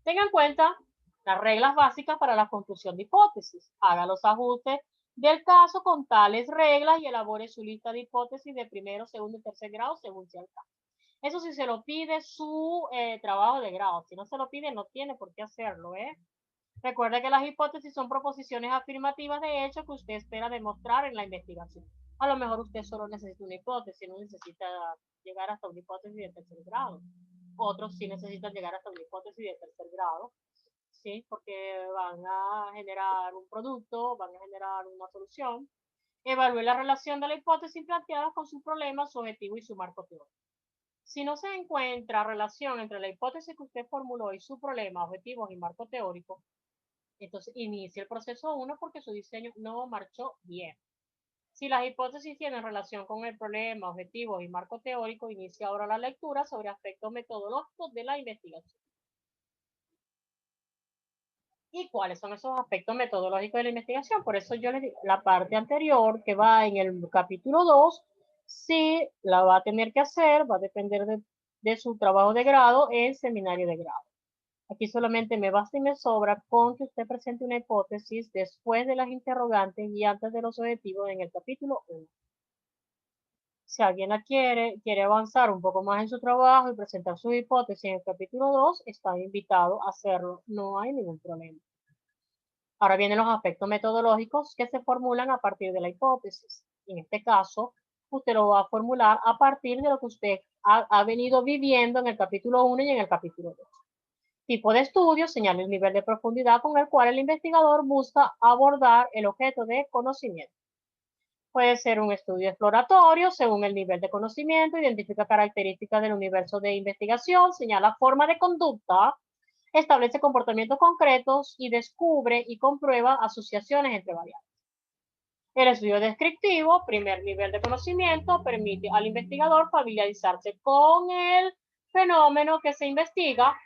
Tenga en cuenta las reglas básicas para la construcción de hipótesis. Haga los ajustes del caso con tales reglas y elabore su lista de hipótesis de primero, segundo y tercer grado según sea el caso. Eso sí se lo pide su trabajo de grado. Si no se lo pide, no tiene por qué hacerlo. Recuerde que las hipótesis son proposiciones afirmativas de hecho que usted espera demostrar en la investigación. A lo mejor usted solo necesita una hipótesis, no necesita llegar hasta una hipótesis de tercer grado. Otros sí necesitan llegar hasta una hipótesis de tercer grado, ¿sí? Porque van a generar un producto, van a generar una solución. Evalúe la relación de la hipótesis planteada con su problema, su objetivo y su marco teórico. Si no se encuentra relación entre la hipótesis que usted formuló y su problema, objetivos y marco teórico, entonces inicie el proceso 1 porque su diseño no marchó bien. Si las hipótesis tienen relación con el problema, objetivos y marco teórico, inicia ahora la lectura sobre aspectos metodológicos de la investigación. ¿Y cuáles son esos aspectos metodológicos de la investigación? Por eso yo les digo, la parte anterior que va en el capítulo 2, sí la va a tener que hacer, va a depender de su trabajo de grado en seminario de grado. Aquí solamente me basta y me sobra con que usted presente una hipótesis después de las interrogantes y antes de los objetivos en el capítulo 1. Si alguien la quiere avanzar un poco más en su trabajo y presentar su hipótesis en el capítulo 2, está invitado a hacerlo. No hay ningún problema. Ahora vienen los aspectos metodológicos que se formulan a partir de la hipótesis. En este caso, usted lo va a formular a partir de lo que usted ha venido viviendo en el capítulo 1 y en el capítulo 2. Tipo de estudio señala el nivel de profundidad con el cual el investigador busca abordar el objeto de conocimiento. Puede ser un estudio exploratorio según el nivel de conocimiento, identifica características del universo de investigación, señala forma de conducta, establece comportamientos concretos y descubre y comprueba asociaciones entre variables. El estudio descriptivo, primer nivel de conocimiento, permite al investigador familiarizarse con el fenómeno que se investiga.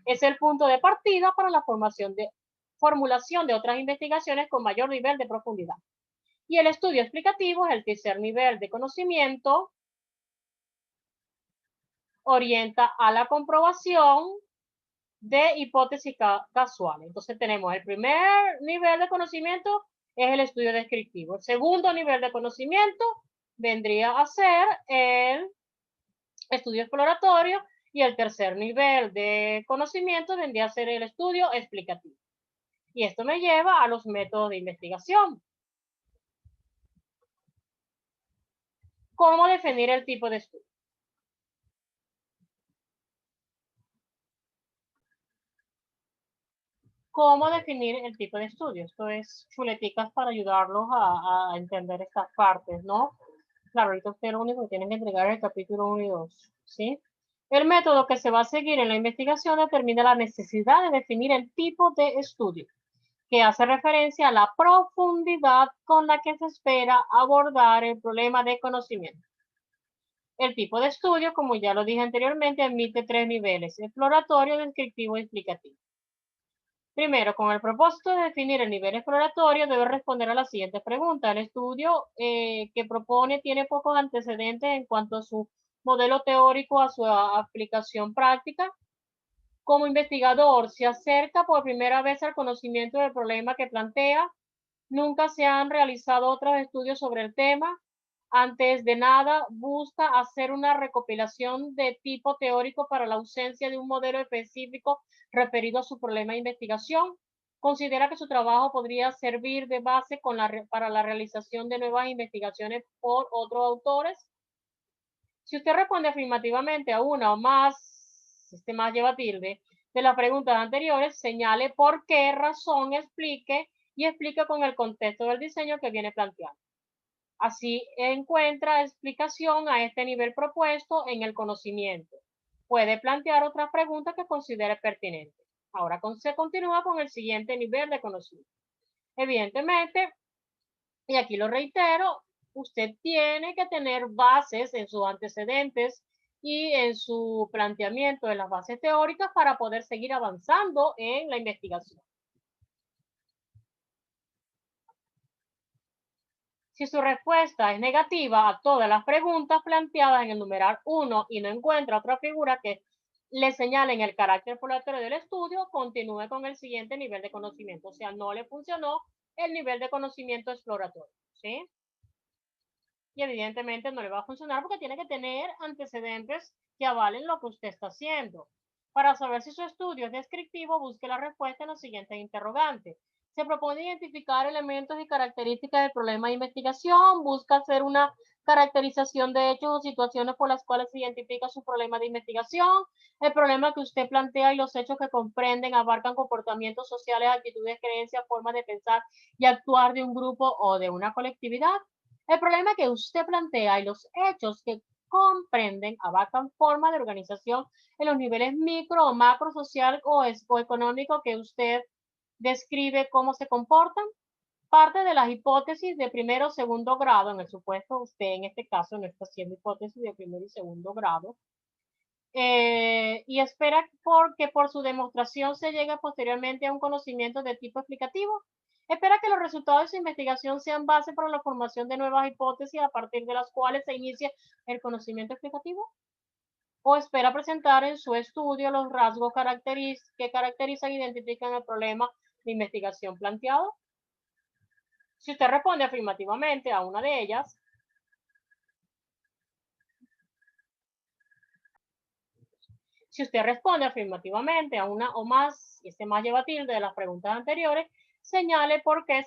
Es el punto de partida para la formulación de otras investigaciones con mayor nivel de profundidad. Y el estudio explicativo es el tercer nivel de conocimiento, orienta a la comprobación de hipótesis casuales. Entonces tenemos el primer nivel de conocimiento es el estudio descriptivo. El segundo nivel de conocimiento vendría a ser el estudio exploratorio y el tercer nivel de conocimiento vendría a ser el estudio explicativo. Y esto me lleva a los métodos de investigación. ¿Cómo definir el tipo de estudio? ¿Cómo definir el tipo de estudio? Esto es chuleticas para ayudarlos a entender estas partes, ¿no? Claro, ahorita usted lo único que tiene que entregar es el capítulo 1 y 2, ¿sí? El método que se va a seguir en la investigación determina la necesidad de definir el tipo de estudio, que hace referencia a la profundidad con la que se espera abordar el problema de conocimiento. El tipo de estudio, como ya lo dije anteriormente, admite 3 niveles: exploratorio, descriptivo y explicativo. Primero, con el propósito de definir el nivel exploratorio, debe responder a la siguiente pregunta. El estudio que propone tiene pocos antecedentes en cuanto a su modelo teórico, a su aplicación práctica. Como investigador, se acerca por primera vez al conocimiento del problema que plantea. Nunca se han realizado otros estudios sobre el tema. Antes de nada, busca hacer una recopilación de tipo teórico para la ausencia de un modelo específico referido a su problema de investigación. Considera que su trabajo podría servir de base para la realización de nuevas investigaciones por otros autores. Si usted responde afirmativamente a una o más, este más lleva tilde, de las preguntas anteriores, señale por qué razón, explique y explica con el contexto del diseño que viene planteando. Así encuentra explicación a este nivel propuesto en el conocimiento. Puede plantear otras preguntas que considere pertinentes. Ahora se continúa con el siguiente nivel de conocimiento. Evidentemente, y aquí lo reitero, usted tiene que tener bases en sus antecedentes y en su planteamiento de las bases teóricas para poder seguir avanzando en la investigación. Si su respuesta es negativa a todas las preguntas planteadas en el numeral 1 y no encuentra otra figura que le señalen el carácter exploratorio del estudio, continúe con el siguiente nivel de conocimiento. O sea, no le funcionó el nivel de conocimiento exploratorio, ¿sí? Y evidentemente no le va a funcionar porque tiene que tener antecedentes que avalen lo que usted está haciendo. Para saber si su estudio es descriptivo, busque la respuesta en los siguientes interrogantes. Se propone identificar elementos y características del problema de investigación, busca hacer una caracterización de hechos o situaciones por las cuales se identifica su problema de investigación, el problema que usted plantea y los hechos que comprenden abarcan comportamientos sociales, actitudes, creencias, formas de pensar y actuar de un grupo o de una colectividad. El problema que usted plantea y los hechos que comprenden abarcan formas de organización en los niveles micro o macro social o económico que usted describe cómo se comportan. Parte de las hipótesis de primero o segundo grado, en el supuesto usted en este caso no está haciendo hipótesis de primero y segundo grado, y espera que por su demostración se llegue posteriormente a un conocimiento de tipo explicativo. Espera que los resultados de su investigación sean base para la formación de nuevas hipótesis a partir de las cuales se inicie el conocimiento explicativo. O espera presentar en su estudio los rasgos que caracterizan e identifican el problema de investigación planteado. Si usted responde afirmativamente a una de ellas, si usted responde afirmativamente a una o más, y este más lleva tilde de las preguntas anteriores, señale por qué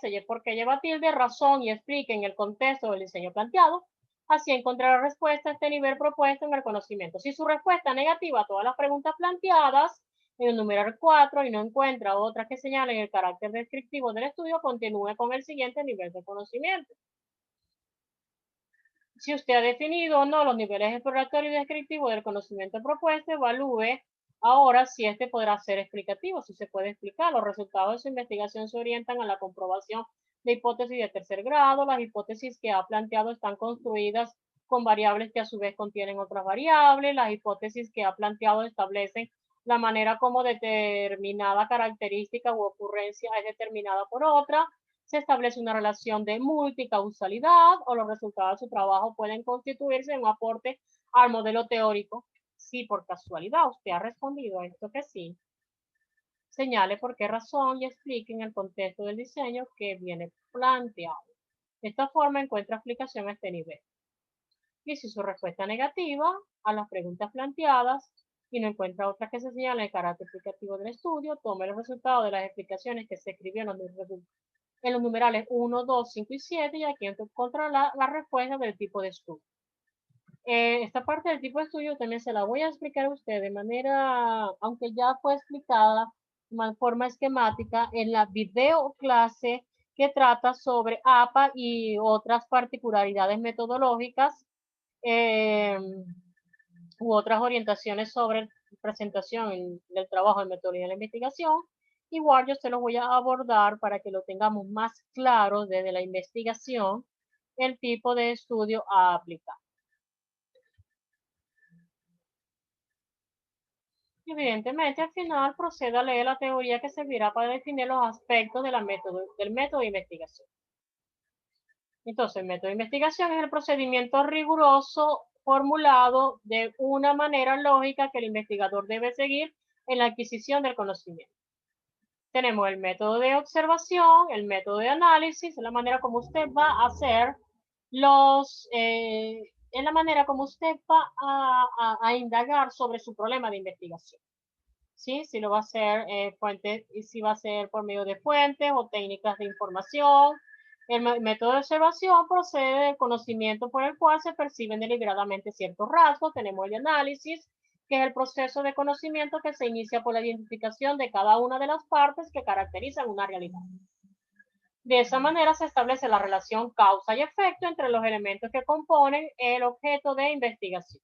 lleva tilde, razón y explique en el contexto del diseño planteado. Así encontrará respuesta a este nivel propuesto en el conocimiento. Si su respuesta es negativa a todas las preguntas planteadas, en el numeral 4 y no encuentra otras que señalen el carácter descriptivo del estudio, continúe con el siguiente nivel de conocimiento. Si usted ha definido o no los niveles exploratorio y descriptivo del conocimiento propuesto, evalúe ahora si este podrá ser explicativo, si se puede explicar. Los resultados de su investigación se orientan a la comprobación de hipótesis de tercer grado. Las hipótesis que ha planteado están construidas con variables que a su vez contienen otras variables. Las hipótesis que ha planteado establecen la manera como determinada característica u ocurrencia es determinada por otra. Se establece una relación de multicausalidad o los resultados de su trabajo pueden constituirse en un aporte al modelo teórico. Si por casualidad usted ha respondido a esto que sí, señale por qué razón y explique en el contexto del diseño que viene planteado. De esta forma encuentra explicación a este nivel. Y si su respuesta es negativa a las preguntas planteadas y no encuentra otras que se señalen el carácter explicativo del estudio, tome los resultados de las explicaciones que se escribieron en los numerales 1, 2, 5 y 7 y aquí encontrará la respuesta del tipo de estudio. Esta parte del tipo de estudio también se la voy a explicar a usted de manera, aunque ya fue explicada de forma esquemática en la video clase que trata sobre APA y otras particularidades metodológicas u otras orientaciones sobre presentación del trabajo de metodología de la investigación. Igual yo se los voy a abordar para que lo tengamos más claro desde la investigación, el tipo de estudio a aplicar. Evidentemente, al final proceda a leer la teoría que servirá para definir los aspectos del método de investigación. Entonces, el método de investigación es el procedimiento riguroso formulado de una manera lógica que el investigador debe seguir en la adquisición del conocimiento. Tenemos el método de observación, el método de análisis, es la manera como usted va a hacer es la manera como usted va a indagar sobre su problema de investigación. ¿Sí? Si lo va a hacer si va a ser por medio de fuentes o técnicas de información. El método de observación procede del conocimiento por el cual se perciben deliberadamente ciertos rasgos. Tenemos el análisis, que es el proceso de conocimiento que se inicia por la identificación de cada una de las partes que caracterizan una realidad. De esa manera se establece la relación causa y efecto entre los elementos que componen el objeto de investigación.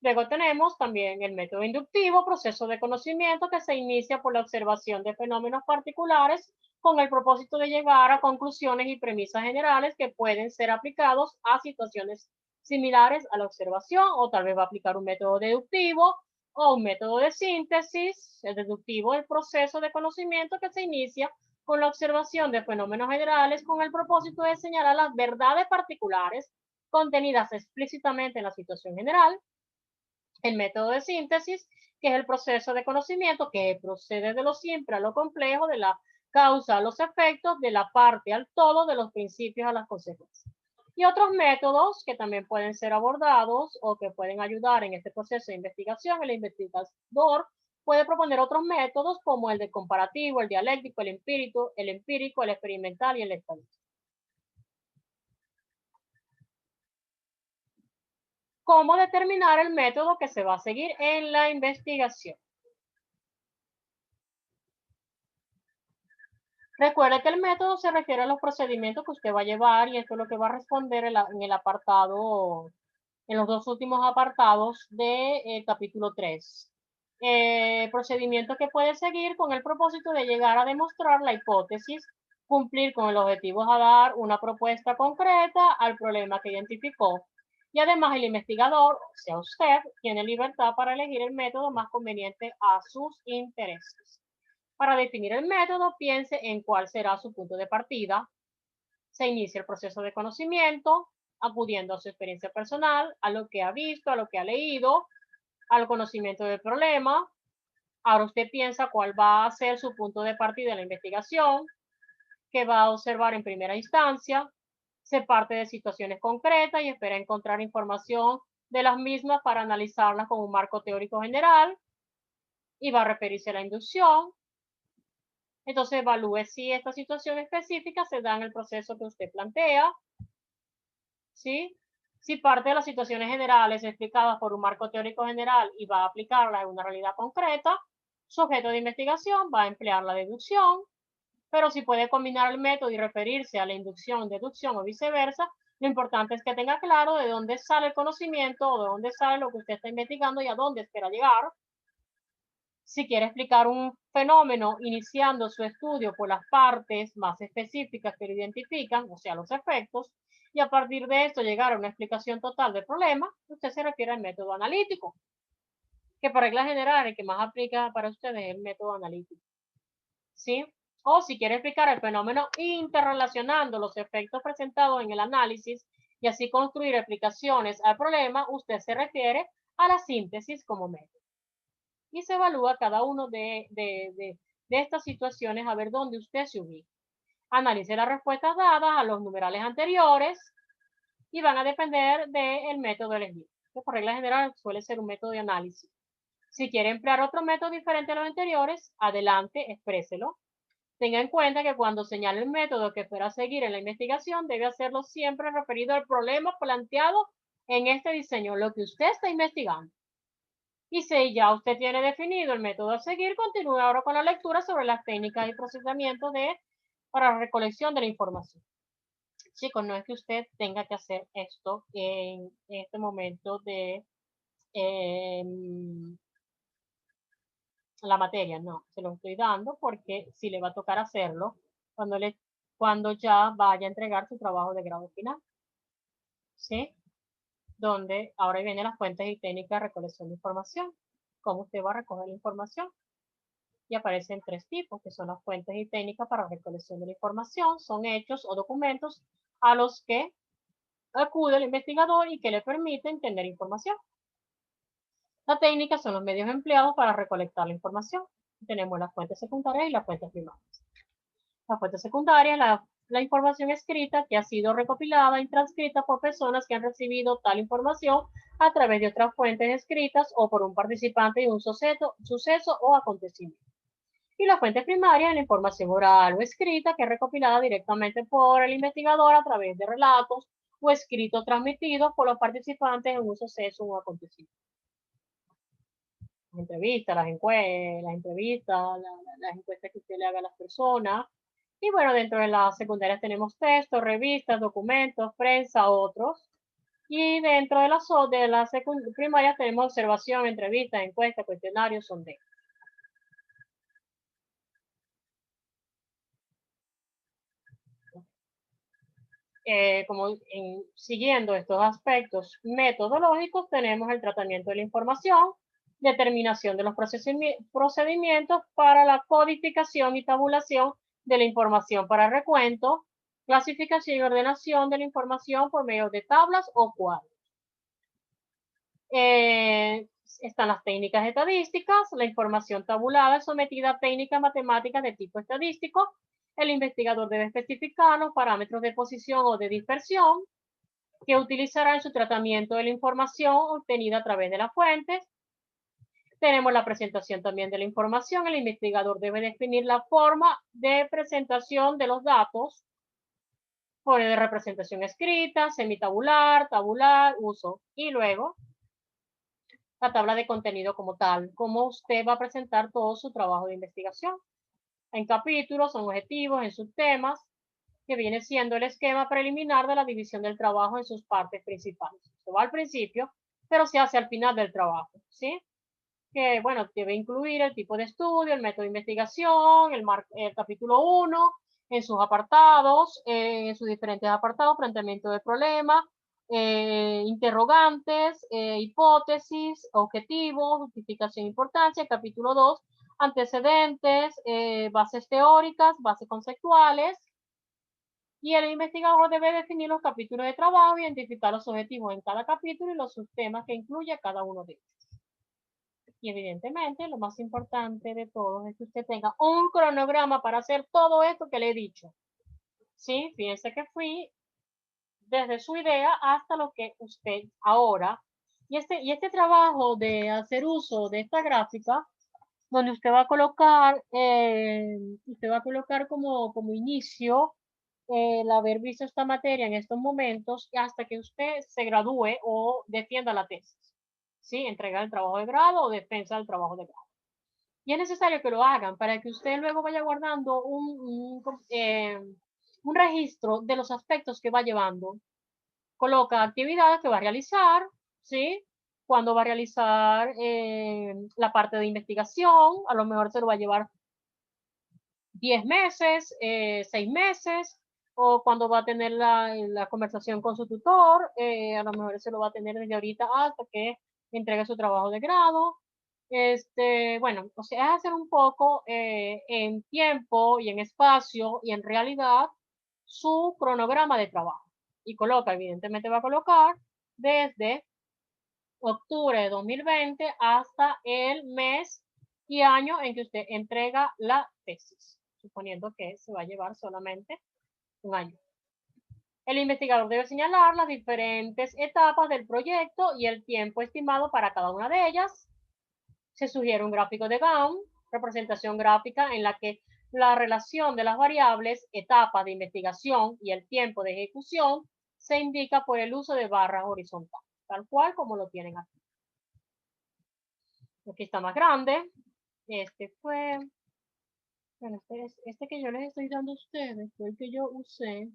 Luego tenemos también el método inductivo, proceso de conocimiento que se inicia por la observación de fenómenos particulares con el propósito de llegar a conclusiones y premisas generales que pueden ser aplicados a situaciones similares a la observación, o tal vez va a aplicar un método deductivo o un método de síntesis. El deductivo es el proceso de conocimiento que se inicia con la observación de fenómenos generales con el propósito de señalar las verdades particulares contenidas explícitamente en la situación general. El método de síntesis, que es el proceso de conocimiento que procede de lo simple a lo complejo, de la causa a los efectos, de la parte al todo, de los principios a las consecuencias. Y otros métodos que también pueden ser abordados o que pueden ayudar en este proceso de investigación. El investigador puede proponer otros métodos como el de comparativo, el dialéctico, el experimental y el estadístico. ¿Cómo determinar el método que se va a seguir en la investigación? Recuerde que el método se refiere a los procedimientos que usted va a llevar y esto es lo que va a responder en el apartado, en los dos últimos apartados del capítulo 3. Procedimiento que puede seguir con el propósito de llegar a demostrar la hipótesis, cumplir con el objetivo a dar una propuesta concreta al problema que identificó. Y además el investigador, o sea usted, tiene libertad para elegir el método más conveniente a sus intereses. Para definir el método, piense en cuál será su punto de partida. Se inicia el proceso de conocimiento, acudiendo a su experiencia personal, a lo que ha visto, a lo que ha leído, al conocimiento del problema. Ahora usted piensa cuál va a ser su punto de partida en la investigación, qué va a observar en primera instancia. Se parte de situaciones concretas y espera encontrar información de las mismas para analizarlas con un marco teórico general y va a referirse a la inducción. Entonces evalúe si esta situación específica se da en el proceso que usted plantea, ¿sí? Si parte de las situaciones generales explicadas por un marco teórico general y va a aplicarla en una realidad concreta, su objeto de investigación va a emplear la deducción, pero si puede combinar el método y referirse a la inducción, deducción o viceversa, lo importante es que tenga claro de dónde sale el conocimiento o de dónde sale lo que usted está investigando y a dónde espera llegar. Si quiere explicar un fenómeno iniciando su estudio por las partes más específicas que lo identifican, o sea, los efectos, y a partir de esto llegar a una explicación total del problema, usted se refiere al método analítico, que por regla general el que más aplica para ustedes es el método analítico. ¿Sí? O si quiere explicar el fenómeno interrelacionando los efectos presentados en el análisis y así construir explicaciones al problema, usted se refiere a la síntesis como método. Y se evalúa cada uno de estas situaciones a ver dónde usted se ubica. Analice las respuestas dadas a los numerales anteriores y van a depender del método elegido, que por regla general suele ser un método de análisis. Si quiere emplear otro método diferente a los anteriores, adelante, expréselo. Tenga en cuenta que cuando señale el método que espera seguir en la investigación, debe hacerlo siempre referido al problema planteado en este diseño, lo que usted está investigando. Y si ya usted tiene definido el método a seguir, continúe ahora con la lectura sobre las técnicas y procesamiento para la recolección de la información. Chicos, no es que usted tenga que hacer esto en este momento de la materia, no, se lo estoy dando porque sí le va a tocar hacerlo cuando ya vaya a entregar su trabajo de grado final, ¿sí? Donde ahora vienen las fuentes y técnicas de recolección de información, cómo usted va a recoger la información. Y aparecen tres tipos, que son las fuentes y técnicas para recolección de la información. Son hechos o documentos a los que acude el investigador y que le permiten tener información. Las técnicas son los medios empleados para recolectar la información. Tenemos las fuentes secundarias y las fuentes primarias. Las fuentes secundarias, la información escrita que ha sido recopilada y transcrita por personas que han recibido tal información a través de otras fuentes escritas o por un participante de un suceso o acontecimiento. Y la fuente primaria es la información oral o escrita que es recopilada directamente por el investigador a través de relatos o escritos transmitidos por los participantes en un suceso o acontecimiento. Las entrevistas, las encuestas que usted le haga a las personas. Y bueno, dentro de las secundarias tenemos textos, revistas, documentos, prensa, otros. Y dentro de las primarias tenemos observación, entrevistas, encuestas, cuestionarios, sondeos. Siguiendo estos aspectos metodológicos, tenemos el tratamiento de la información, determinación de los procedimientos para la codificación y tabulación de la información para recuento, clasificación y ordenación de la información por medio de tablas o cuadros. Están las técnicas estadísticas, la información tabulada es sometida a técnicas matemáticas de tipo estadístico. El investigador debe especificar los parámetros de posición o de dispersión que utilizará en su tratamiento de la información obtenida a través de las fuentes. Tenemos la presentación también de la información. El investigador debe definir la forma de presentación de los datos, pone de representación escrita, semitabular, tabular, uso, y luego la tabla de contenido como tal, cómo usted va a presentar todo su trabajo de investigación. En capítulos, en objetivos, en subtemas, que viene siendo el esquema preliminar de la división del trabajo en sus partes principales. Se va al principio, pero se hace al final del trabajo, ¿sí? Que, bueno, debe incluir el tipo de estudio, el método de investigación, el capítulo 1, en sus apartados, en sus diferentes apartados, planteamiento de problemas, interrogantes, hipótesis, objetivos, justificación e importancia, capítulo 2, antecedentes, bases teóricas, bases conceptuales, y el investigador debe definir los capítulos de trabajo, identificar los objetivos en cada capítulo y los subtemas que incluye cada uno de ellos. Y evidentemente, lo más importante de todo es que usted tenga un cronograma para hacer todo esto que le he dicho. Sí, fíjense que fui desde su idea hasta lo que usted ahora. Y este trabajo de hacer uso de esta gráfica, donde usted va a colocar como inicio el haber visto esta materia en estos momentos hasta que usted se gradúe o defienda la tesis. ¿Sí? Entrega el trabajo de grado o defensa del trabajo de grado. Y es necesario que lo hagan para que usted luego vaya guardando un registro de los aspectos que va llevando. Coloca actividades que va a realizar, ¿sí? Cuando va a realizar la parte de investigación, a lo mejor se lo va a llevar 10 meses, 6 meses, o cuando va a tener la conversación con su tutor, a lo mejor se lo va a tener desde ahorita hasta que entregue su trabajo de grado. Bueno, o sea, es hacer un poco en tiempo y en espacio y en realidad su cronograma de trabajo. Y coloca, evidentemente va a colocar desde octubre de 2020 hasta el mes y año en que usted entrega la tesis, suponiendo que se va a llevar solamente un año. El investigador debe señalar las diferentes etapas del proyecto y el tiempo estimado para cada una de ellas. Se sugiere un gráfico de Gantt, representación gráfica en la que la relación de las variables, etapas de investigación y el tiempo de ejecución se indica por el uso de barras horizontales, tal cual como lo tienen aquí. Aquí está más grande. Bueno, este que yo les estoy dando a ustedes fue el que yo usé.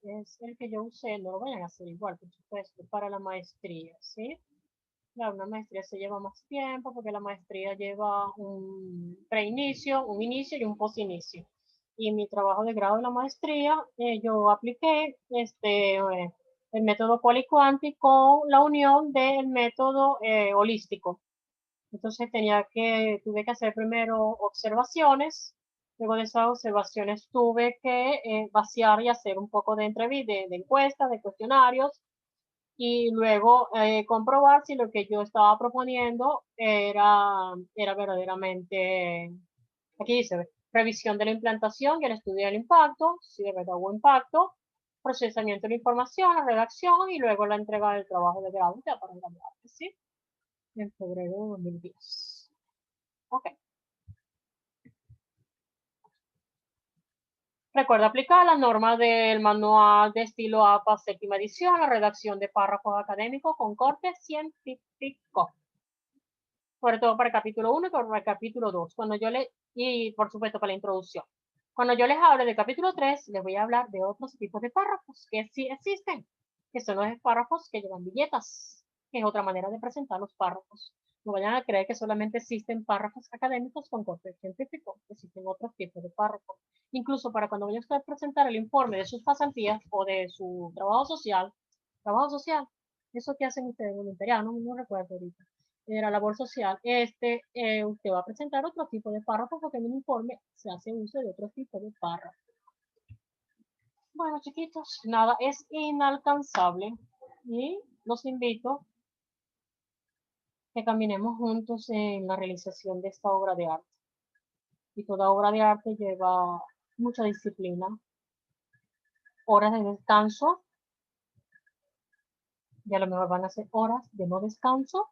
Es el que yo usé, no lo vayan a hacer igual, por supuesto, para la maestría, ¿sí? Claro, una maestría se lleva más tiempo porque la maestría lleva un preinicio, un inicio y un posinicio. Y en mi trabajo de grado de la maestría, yo apliqué el método Polyquantic con la unión del método holístico. Entonces tuve que hacer primero observaciones, luego de esas observaciones tuve que vaciar y hacer un poco de entrevistas, de encuestas, de cuestionarios, y luego comprobar si lo que yo estaba proponiendo era verdaderamente, aquí dice, revisión de la implantación y el estudio del impacto, si de verdad hubo impacto, procesamiento de la información, la redacción y luego la entrega del trabajo de grado, ya para graduarse, ¿sí? En febrero de 2010. Ok. Recuerda aplicar las normas del manual de estilo APA séptima edición, la redacción de párrafos académicos con corte científico. Sobre todo para el capítulo 1 y para el capítulo 2. Y por supuesto para la introducción. Cuando yo les hable del capítulo 3, les voy a hablar de otros tipos de párrafos que sí existen, que son los párrafos que llevan viñetas, que es otra manera de presentar los párrafos. No vayan a creer que solamente existen párrafos académicos con corte científico, existen otros tipos de párrafos. Incluso para cuando vaya usted a presentar el informe de sus pasantías o de su trabajo social, eso que hacen ustedes voluntariado, no recuerdo ahorita. era labor social. Usted va a presentar otro tipo de párrafo porque en un informe se hace uso de otro tipo de párrafo. Bueno, chiquitos, nada es inalcanzable y los invito que caminemos juntos en la realización de esta obra de arte. Y toda obra de arte lleva mucha disciplina, horas de descanso, y a lo mejor van a ser horas de no descanso,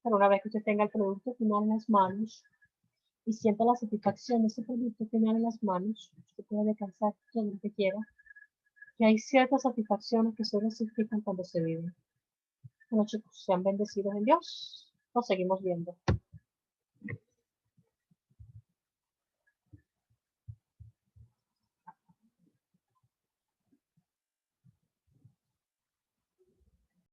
pero una vez que usted tenga el producto final en las manos y sienta la satisfacción de ese producto final en las manos, usted puede descansar todo lo que quiera. Y hay ciertas satisfacciones que solo se explican cuando se viven. Bueno, chicos, sean bendecidos en Dios. Nos seguimos viendo.